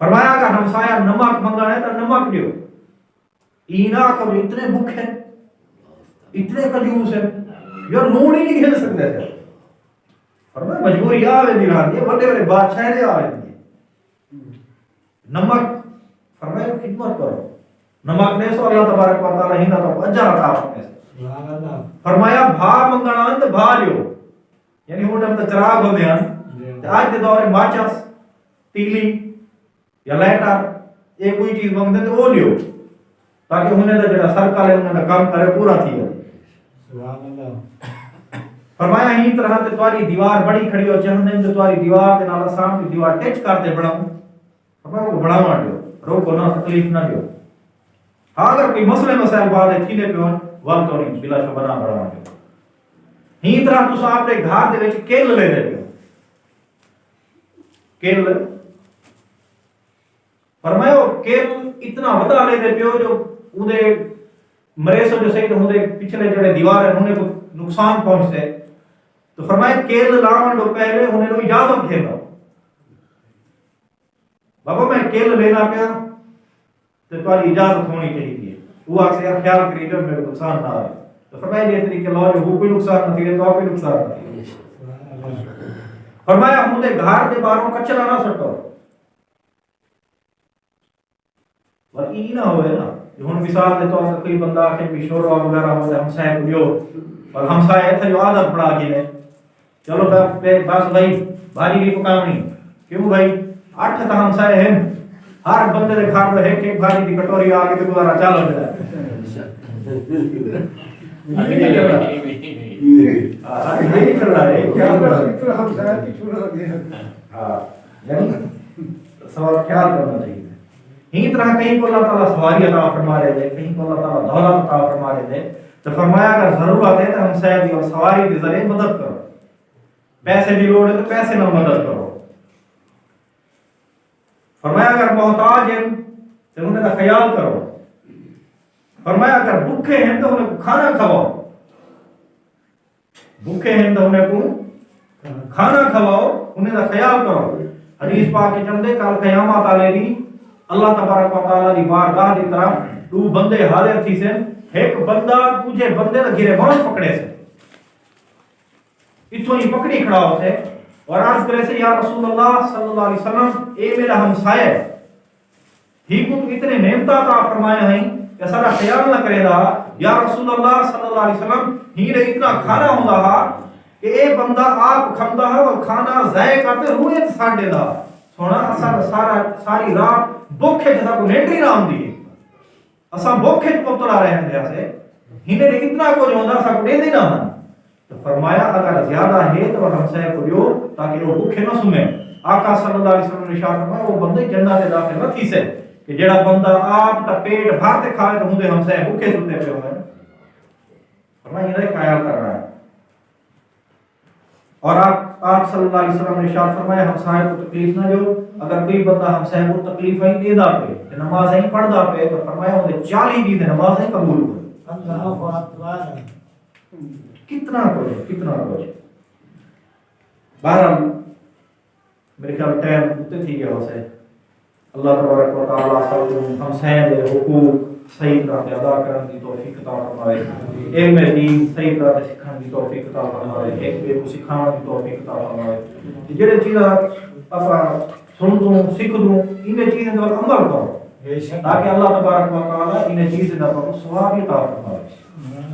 فرمایا اگر ہمسایہ نمک منگا ہے تو نمک دیو، اینا کو اتنے بھوک ہے اتنے کنجوس ہے یار نون ہی نہیں کھیل سکتے تھے، فرمایا مجبوری آوے دی رہا یہ بڑے بڑے بادشاہ دے آوے دی نمک، فرمایا خدمت کرو، نمک نے سو اللہ تبارک و تعالی ہی نہ تو اجر عطا فرمائے۔ فرمایا بھا منگنا ہے تو بھا لیو، یعنی وہ جب چراغ ہوتے ہیں تو آج کے دور میں ماچس تیلی یا لائٹر ایک کوئی چیز منگتے تو وہ لیو تاکہ انہیں تو جڑا سرکل ہے انہیں کام کرے پورا تھی ہے۔ فرمایا ہی طرح تے تمہاری دیوار بڑی کھڑی ہو جہنم جو تمہاری دیوار کے نال سام کی دیوار ٹچ کر دے بڑھاؤں، فرمایا وہ بڑھاوا دیو، روکو نہ تکلیف نہ دیو، ہاں اگر کوئی مسئلے مسائل بعد ہے تھیلے پہ ہون وقت ہونی بلا شبہ نہ بڑھاوا دیو۔ ہی طرح تو آپ نے گھر دے وچ کیل لے دے پیو، کیل فرمایا کیل اتنا وڈا لے دے پیو جو اودے مرے سو جو صحیح تو اودے پچھلے جڑے دیوار ہیں انہیں کو نقصان پہنچتے، تو فرمایا کیل لاؤن تو پہلے انہیں کو اجازت گھیرو، بابا میں کیل لینا پیا تو تمہاری اجازت ہونی چاہیے، وہ اکثر خیال کری جو میرے نقصان نہ آئے، تو فرمایا یہ طریقے لاؤ جو وہ کوئی نقصان نہ تھی تو آپ کوئی نقصان نہ تھی۔ فرمایا ہم نے گھر دے باہروں کچرا نہ سٹو، اور یہ نہ ہوئے نا جو ہن مثال دے تو کوئی بندہ آکے بھی شوروا وغیرہ ہو جائے ہمسائے کو دیو، اور ہمسائے ایتھا جو عادت بڑھا کے لے چلو بس بھائی بھاری نہیں پکاونی، کیوں بھائی 8 تا ہمسائے ہیں ہر بندے دے گھر میں ایک بھاری دی کٹوری آ کے گزارا چالو جائے۔ سوال خیال کرنا چاہیے، ہی طرح کہیں کو اللہ تعالیٰ سواری عطا فرما رہے تھے، کہیں کو اللہ تعالیٰ دولت عطا فرما رہے تھے، تو فرمایا اگر ضرورت ہے تو ہم سید اور سواری کے ذریعے مدد کرو، پیسے کی لوڑ ہے تو پیسے نہ مدد کرو، فرمایا اگر محتاج ہیں تو انہیں کا خیال کرو، فرمایا اگر بھوکے ہیں تو انہیں کو کھانا کھواؤ، بھوکے ہیں تو انہیں کو کھانا کھواؤ، انہیں کا خیال کرو۔ حدیث پاک کے چندے کال قیامت آلے دی اللہ تبارک و تعالی دی بارگاہ دی طرف دو بندے حاضر تھی سن ایک بندہ دوجے بندے دا گریبان پکڑے سے اتوں ہی پکڑی کھڑا ہوتے اور عرض کرے سے یا رسول اللہ صلی اللہ علیہ وسلم اے میرا ہمسایہ ہی کو تو اتنے نعمتاں عطا فرمایا ہیں کہ سارا خیال نہ کرے دا یا رسول اللہ صلی اللہ علیہ وسلم ہی نے اتنا کھانا ہوندا ہا کہ اے بندہ آپ کھندا ہے اور کھانا ضائع کرتے روئے ساڈے دا سونا ساری رات بھوکے جیسا کو نیٹری نام دی اساں بھوکے مبتلا رہے ہیں سے ہی نے اتنا کچھ ہوندا سا کو دے دینا تو فرمایا اگر زیادہ ہے تو ہمسائے کو دیو تاکہ وہ بھوکے نہ سمیں آقا صلی اللہ علیہ وسلم نے ارشاد فرمایا وہ بندے جنت داخل نہ تھی سے کہ جڑا بندہ آپ تا پیٹ بھرتے کھائے تو ہوندے ہمسائے بھوکے سوتے پے ہوئے فرمایا یہ خیال کر رہا ہے اور آپ صلی اللہ علیہ وسلم نے ارشاد فرمایا ہمسائے کو تکلیف نہ دو اگر کوئی بندہ ہمسائے کو تکلیف ہی دے دا پے کہ نماز ہی پڑھدا پے تو فرمایا ہوندے 40 دی نماز ہی قبول ہو اللہ اکبر کتنا کچھ بہرحال میرے خیال ٹائم اتنے تھی گیا اسے اللہ تبارک و تعالیٰ سب ہمسائیں دے حقوق صحیح طرح سے ادا کرنے کی توفیق عطا فرمائے علم دین صحیح طرح سے سکھانے کی توفیق عطا فرمائے ایک دوسرے کو سکھانے کی توفیق عطا فرمائے جڑے چیزاں اپا سن دوں سکھ دوں ان چیزیں پر عمل کرو تاکہ اللہ تبارک و تعالیٰ ان چیزیں پر ثواب عطا فرمائے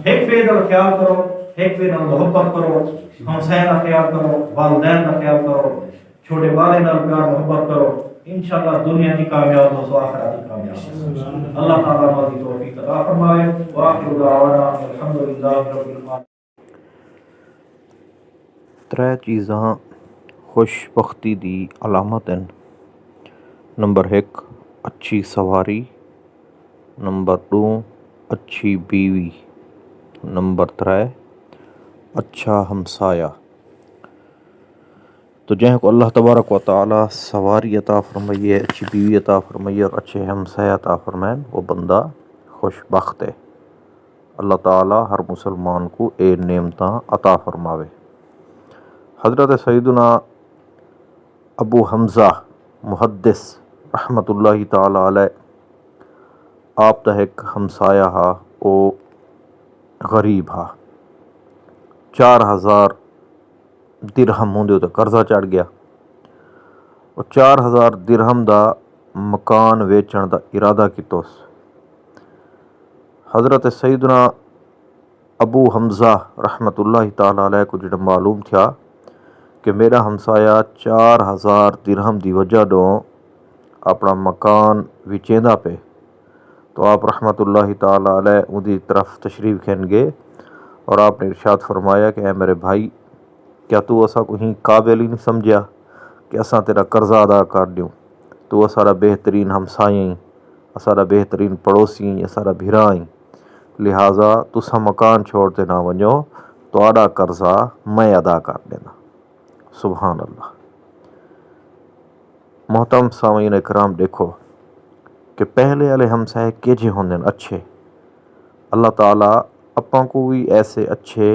ایک بے دل خیال کرو ایک بے نال محبت کرو ہمسائے کا خیال کرو والدین کا خیال کرو چھوٹے والے نال پیار محبت کرو انشاءاللہ دنیا کی کامیاب ہو آخرت کی کامیاب اللہ تعالیٰ ہماری توفیق عطا فرمائے وآخر دعوانا الحمدللہ رب العالمین ترے چیزاں خوش بختی دی علامت ہیں نمبر 1 اچھی سواری نمبر 2 اچھی بیوی نمبر 3 اچھا ہمسایہ تو جن کو اللہ تبارک و تعالیٰ سواری عطا فرمائیے اچھی بیوی عطا فرمائیے اور اچھے ہمسایہ عطا فرمائیں وہ بندہ خوش بخت ہے اللہ تعالیٰ ہر مسلمان کو اے نعمتاں عطا فرماوے حضرت سیدنا ابو حمزہ محدث رحمت اللہ تعالیٰ علیہ آپ تا ایک ہمسایہ ہا او غریب ہا 4000 درہم ہوندے تے قرضہ چڑھ گیا اور 4000 درہم دا مکان ویچن دا ارادہ کیتوس حضرت سیدنا ابو حمزہ رحمت اللہ تعالیٰ علیہ کو جڑا معلوم تھیا کہ میرا ہمسایہ 4000 درہم دی وجہ دو اپنا مکان وچیندا پہ تو آپ رحمت اللہ تعالیٰ علیہ ان دی طرف تشریف کھین گئے اور آپ نے ارشاد فرمایا کہ اے میرے بھائی کیا تو اسا کو ہی قابل ہی نہیں سمجھیا کہ اساں تیرا قرضہ ادا کر دیوں تو اسارا بہترین ہمسائیں اسارا بہترین پڑوسی اسارا بھرائیں لہٰذا تسا مکان چھوڑتے نہ ونجو تو آڑا قرضہ میں ادا کر دینا سبحان اللہ محترم سامعین اکرام دیکھو کہ پہلے والے ہمسائے کیجے ہوندے اچھے اللہ تعالیٰ اپاں کو بھی ایسے اچھے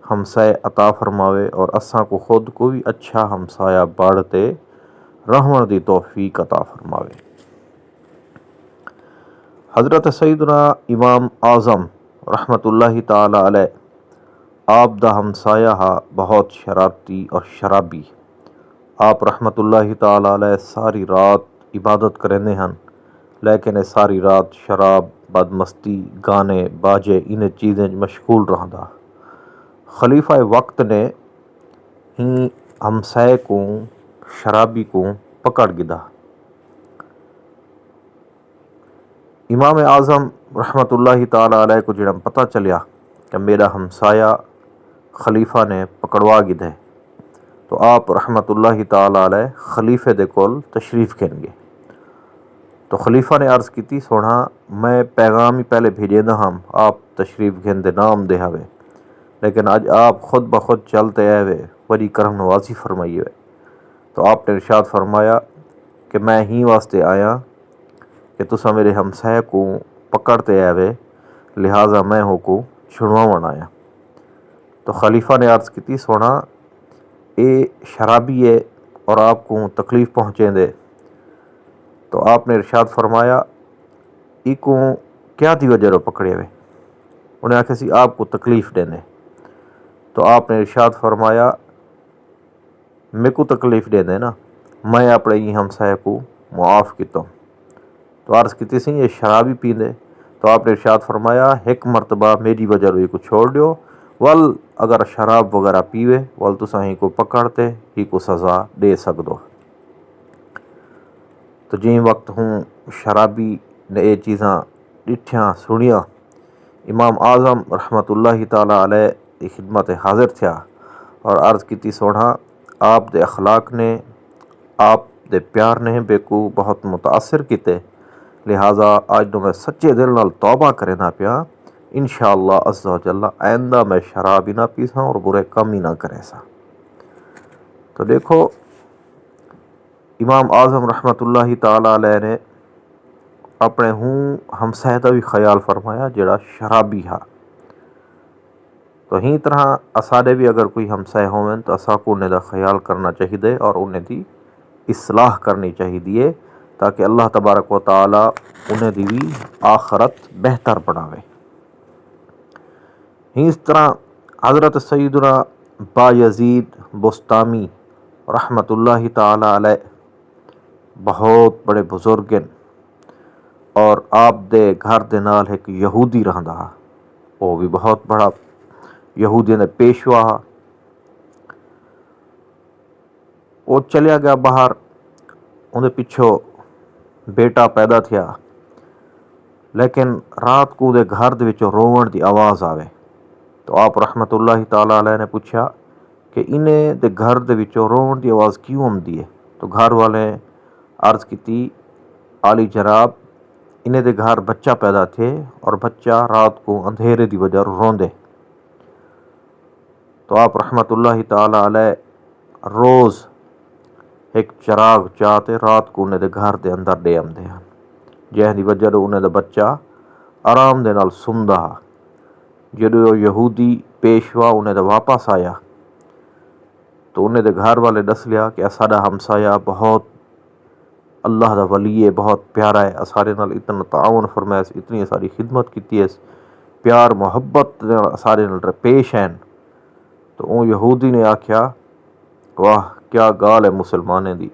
ہمسائے عطا فرماوے اور اساں کو خود کو بھی اچھا ہمسایہ باڑتے رہن دی توفیق عطا فرماوے حضرت سیدنا امام اعظم رحمت اللہ تعالیٰ علیہ آپ دا ہمسایہ ہا بہت شرارتی اور شرابی آپ رحمت اللہ تعالیٰ علیہ ساری رات عبادت کرنے ہن لیکن اے ساری رات شراب بدمستی گانے باجے ان چیزیں مشغول رہندا خلیفہ وقت نے ہی ہمسائے کو شرابی کو پکڑ گدا امام اعظم رحمت اللہ تعالیٰ علیہ کو جڑا پتہ چلیا کہ میرا ہمسایہ خلیفہ نے پکڑوا گدے تو آپ رحمت اللہ تعالیٰ علیہ خلیفے دے کول تشریف کھین گے تو خلیفہ نے عرض کی تھی سونا میں پیغام ہی پہلے بھیجے نہ ہم آپ تشریف گھن دے نام دے ہوئے لیکن آج آپ خود بخود چلتے آئے ہوئے بڑی کرم نوازی فرمائی ہوئے تو آپ نے ارشاد فرمایا کہ میں ہی واسطے آیا کہ تسا میرے ہمسائے کو پکڑتے آئے ہوئے لہٰذا میں ہو کو چھڑواون آیا تو خلیفہ نے عرض کی تھی سونا اے شرابی ہے اور آپ کو تکلیف پہنچیں دے تو آپ نے ارشاد فرمایا کو کیا تھی وجہ رو پکڑے ہوئے؟ انہیں آخیا سی آپ کو تکلیف دینے. تو آپ نے ارشاد فرمایا میں کو تکلیف دے دے نا، میں اپنے ہی ہمسائے کو معاف کیتا ہوں. تو عرض کیتی سی یہ شرابی پیندے؟ تو آپ نے ارشاد فرمایا ایک مرتبہ میری وجہ روئی کو چھوڑ دیو، ول اگر شراب وغیرہ پیوے ول تساں ہی کو پکڑتے ہی کو سزا دے سکدو. تو جیں وقت ہوں شرابی نے یہ چیزاں ڈٹھیاں سنیاں، امام اعظم رحمۃ اللہ تعالیٰ علیہ کی خدمت حاضر تھیا اور عرض کیتی سوڑا آپ دے اخلاق نے، آپ دے پیار نے بے کو بہت متاثر کیتے، لہٰذا آج تو میں سچے دل نال توبہ کرے نہ پیا، انشاءاللہ عز و جل آئندہ میں شراب ہی نہ پیساں اور برے کم ہی نہ کرے سا. تو دیکھو امام اعظم رحمۃ اللہ تعالیٰ علیہ نے اپنے ہوں ہمسائے دا بھی خیال فرمایا جڑا شرابی ہا. تو ہی طرح اساڑے بھی اگر کوئی ہمسائے ہوئیں تو اسا کو انہیں دا خیال کرنا چاہیے اور انہیں دی اصلاح کرنی چاہیے تاکہ اللہ تبارک و تعالیٰ انہیں دی بھی آخرت بہتر بناوے. ہی اس طرح حضرت سیدنا بایزید بستامی رحمۃ اللہ تعالیٰ علیہ بہت بڑے بزرگ ہیں اور آپ دے گھر دے نال ایک یہودی رہندا ہا، وہ بھی بہت بڑا یہودی نے پیشوا ہا. وہ چلیا گیا باہر، انہیں پچھو بیٹا پیدا تھیا، لیکن رات کو دے گھر دے وچوں روون دی آواز آوے. تو آپ رحمۃ اللہ تعالیٰ علیہ نے پوچھا کہ انہیں دے گھر دے وچوں رون دی آواز کیوں آمدی ہے؟ تو گھر والے عرض کیتی عالی جناب انہیں دے گھر بچہ پیدا تھے اور بچہ رات کو اندھیرے دی وجہ روندے. تو آپ رحمۃ اللہ تعالیٰ علیہ روز ایک چراغ چاہتے رات کو انہیں دے گھر دے اندر دے آمدے ہیں، جہاں دی وجہ انہیں دے بچہ آرام دے نال سندا ہا. جدو یہودی پیشوا انہیں دے واپس آیا تو انہیں دے گھر والے دس لیا کہ اساڑا ہمسایہ بہت اللہ دا ولی ہے، بہت پیارا ہے، اسارے نال اتنا تعاون فرمایا، اتنی ساری خدمت کیتی ہے، پیار محبت سارے نال پیش ہیں. تو اون یہودی نے آکھیا واہ کیا گال ہے مسلمانے دی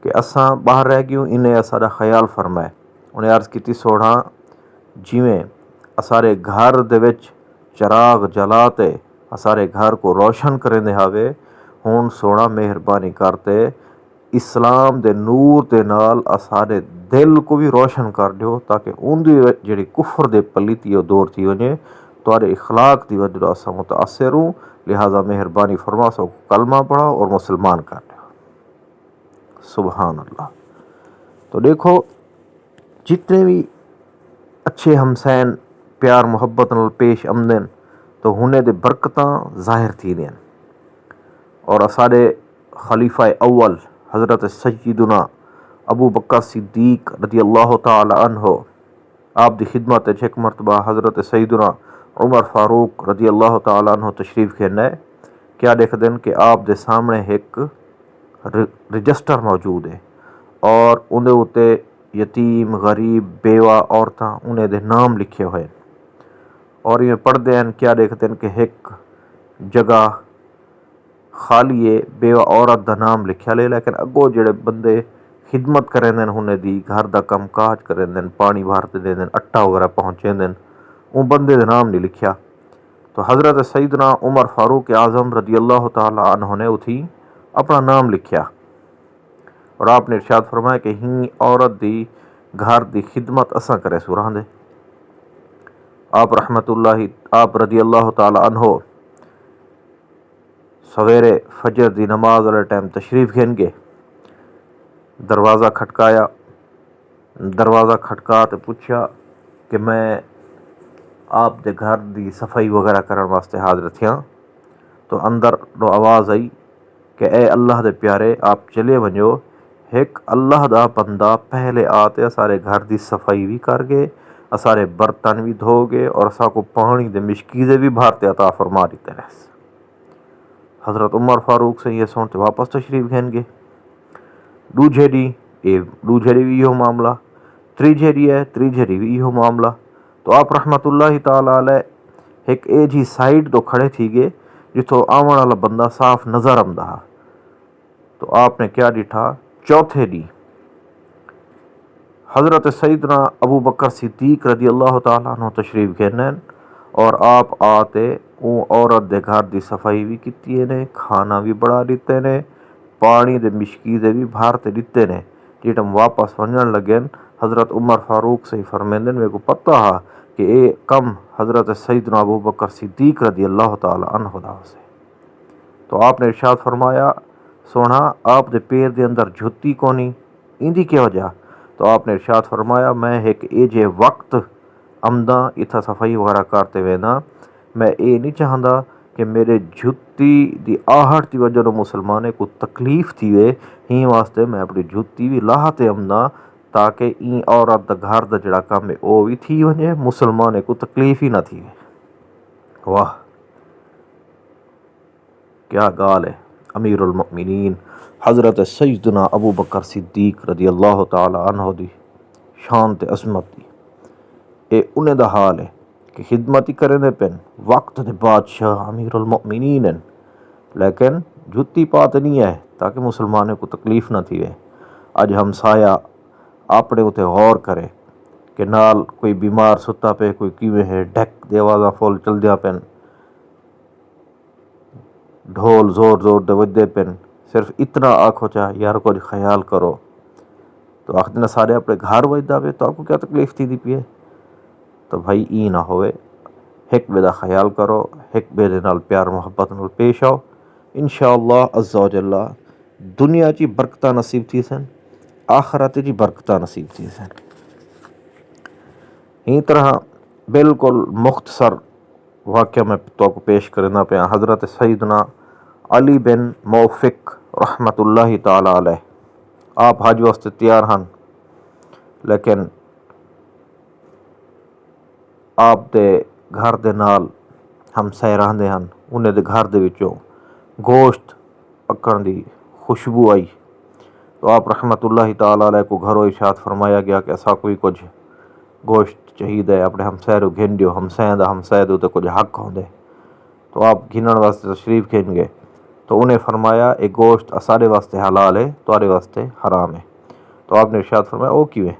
کہ اساں باہر رہ گیوں انہیں اساڑا خیال فرمائے. انہیں عرض کیتی سوڑا جیویں اسارے گھر دے وچ چراغ جلاتے اسارے گھر کو روشن کریں دے ہاوے، ہون سونا مہربانی کرتے اسلام دے نور دے نال اسارے دل کو بھی روشن کر دیو تاکہ ان دی جڑی کفر دے پلیتی او دور تھی ونجے توارے اخلاق دی وجہ اساں متاثر ہوں، لہٰذا مہربانی فرما سو کلمہ پڑھاؤ اور مسلمان کر دیو. سبحان اللہ. تو دیکھو جتنے بھی اچھے ہمسائن پیار محبت نال پیش آمدن تو ہونے دے برکتاں ظاہر تھی دین. اور اساڑے خلیفہ اول حضرت سیدنا ابو بکر صدیق رضی اللہ تعالی عنہ آپ دی خدمت ایک مرتبہ حضرت سیدنا عمر فاروق رضی اللہ تعالی عنہ تشریف کھینا ہے. کیا دیکھ دیں کہ آپ دے سامنے ایک رجسٹر موجود ہے اور اندے اتے یتیم غریب بیوہ عورتاں انہیں دے نام لکھے ہوئے اور یہ پڑھ دیں کیا دیکھتے ہیں کہ ایک جگہ خالی ہے بیوہ عورت دا نام لکھیا لے، لیکن اگو جڑے بندے خدمت کریں دیں انہیں دی گھر دا کم کاج کریں دیں پانی بھارتے دیں دیں اٹھا وغیرہ پہنچیں دیں ان بندے دا نام نہیں لکھیا. تو حضرت سیدنا عمر فاروق اعظم رضی اللہ تعالی عنہ نے اتھی اپنا نام لکھیا اور آپ نے ارشاد فرمایا کہ ہی عورت دی گھر دی خدمت اساں کرے سوران دے. آپ رضی اللہ تعالی عنہ سویرے فجر دی نماز والے ٹائم تشریف گھن گے، دروازہ کھٹکایا، دروازہ کھٹکا تے پوچھا کہ میں آپ دے گھر دی صفائی وغیرہ کرن واسطے حاضر تھیاں. تو اندر رو آواز آئی کہ اے اللہ دے پیارے آپ چلے ونجو، ایک اللہ دا بندہ پہلے آتے سارے گھر دی صفائی بھی کر گئے، سارے برتن بھی دھو گئے اور اسا کو پانی دے مشکیزے بھی بھارتے عطا فرما دیتے رہے. حضرت عمر فاروق سے یہ سنتے واپس تشریف گھن گے. دوجے ڈی بھی یہ معاملہ, تیجے ڈی ہے تیجے ڈی بھی یہ معاملہ. تو آپ رحمۃ اللہ تعالیٰ علیہ ایک اے جی سائڈ تو کھڑے تھی گے جتوں آون والا بندہ صاف نظر آمدا. تو آپ نے کیا ڈٹھا, چوتھے ڈی حضرت سیدنا ابو بکر صدیق رضی اللہ تعالیٰ عنہ تشریف گھنن اور آپ آتے اون عورت دے گھر دی صفائی بھی کیتی نے, کھانا بھی بڑا دیتے نے, پانی دے مشکی دے بھی بھار تے دیتے نے. جیٹم واپس ونجن لگن حضرت عمر فاروق سے فرمیندن میرے کو پتہ ہا کہ اے کم حضرت سیدنا ابو بکر صدیق رضی اللہ تعالیٰ عنہ دا سے. تو آپ نے ارشاد فرمایا سونا آپ دے پیر دے اندر جھتی کونی ایندی کی وجہ؟ تو آپ نے ارشاد فرمایا میں ایک اے جے وقت آمداں اتھا صفائی وغیرہ کرتے وینا, میں اے نہیں چاہندا کہ میرے جھتی دی آہٹ دی وجہ تو مسلمانے کو تکلیف تھی وے, ہی واسطے میں اپنی جھتی بھی لاہتے آمداں تاکہ این عورت دا گھر دا جڑا کام ہے او بھی تھی ونجے, مسلمانے کو تکلیف ہی نہ تھی وے. واہ کیا گال ہے. امیر المؤمنین حضرت سیدنا ابو بکر صدیق رضی اللہ تعالیٰ عنہ دی شان تے عظمت دی اے انہیں دا حال ہے کہ خدمت ہی کریں دے پن وقت دے بادشاہ امیر المؤمنین ہیں, لیکن جتی پات نہیں ہے تاکہ مسلمانوں کو تکلیف نہ تھی وے. اج ہمسایا اپنے اتے غور کرے کہ نال کوئی بیمار ستا پہ کوئی کیویں ہے, ڈھک دے آوازاں فول چل دیا پن, ڈھول زور زور دے وجدے پن, صرف اتنا آنکھو چاہ یار کچھ خیال کرو. تو آخ دن سارے اپنے گھر وجدہ پہ تو آپ کو کیا تکلیف تھی دی پیے؟ تو بھائی ای نہ ہوئے, ایک بے دا خیال کرو, ایک بے دے نال پیار محبت نال پیش آؤ, انشاءاللہ عز و جل دنیا چی برکتہ نصیب تھی سن, آخرت چی برکتہ نصیب تھی سن. ہی طرح بالکل مختصر واقعہ میں تو کو پیش کرنا پیا. حضرت سیدنا علی بن موفق رحمۃ اللہ تعالیٰ علیہ آپ حج واسطے تیار ہن, لیکن آپ دے گھر دے نال ہمسائے رہندے ہن, انہیں دے گھر دے وچوں گوشت پکن دی خوشبو آئی. تو آپ رحمۃ اللہ تعالیٰ علیہ کو گھروں ارشاد فرمایا گیا کہ ایسا کوئی کچھ گوشت چاہیے اپنے ہمسائے رو گھن دیو, ہمسائے دا ہمسائے دو تو کچھ حق ہوندے. تو آپ گھنن واسطے تشریف گھن گئے تو انہیں فرمایا ایک گوشت اسارے واسطے حلال ہے تارے واسطے حرام ہے. تو آپ نے ارشاد فرمایا او کیوں ہے؟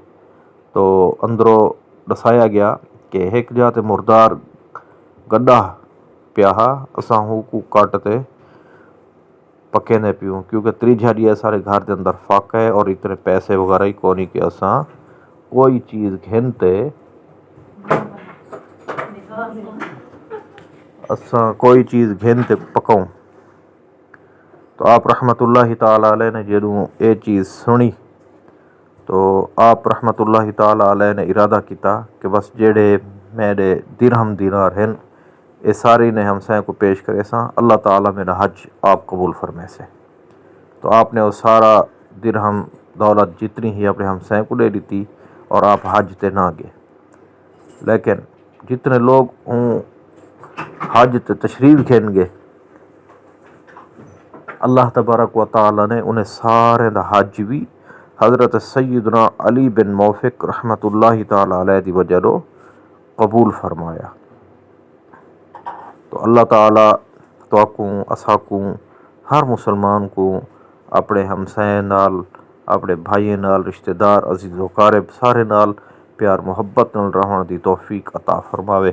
تو اندروں دسایا گیا کہ ایک جاتے مردار گڈا پیاہا اساں ہو کو کاٹتے پکے نے پیوں, کیونکہ تریجا ڈیا سارے گھر دے اندر فاقہ ہے اور اتنے پیسے وغیرہ ہی کونی کہ اساں کوئی چیز گھنتے پکاؤں. تو آپ رحمۃ اللہ تعالیٰ علیہ نے جدوں یہ چیز سنی تو آپ رحمۃ اللہ تعالیٰ علیہ نے ارادہ کیتا کہ بس جڑے میرے درہم دینار ہیں یہ ساری نے ہمسائیں کو پیش کرے ساں, اللہ تعالیٰ میرا حج آپ قبول فرمائے سے. تو آپ نے وہ سارا درہم دولت جتنی ہی اپنے ہمسائیں کو دے دیتی اور آپ حج تے نہ گئے. لیکن جتنے لوگ حج تے تشریف گھن گئے اللہ تبارک و تعالیٰ نے انہیں سارے دا حج بھی حضرت سیدنا علی بن موفق رحمۃ اللہ تعالیٰ علیہ دی وجہ رو قبول فرمایا. تو اللہ تعالیٰ توکوں اساکوں ہر مسلمان کو اپنے ہمسائیں نال اپنے بھائیوں نال رشتہ دار عزیز و قارب سارے نال پیار محبت نال رہن دی توفیق عطا فرماوے.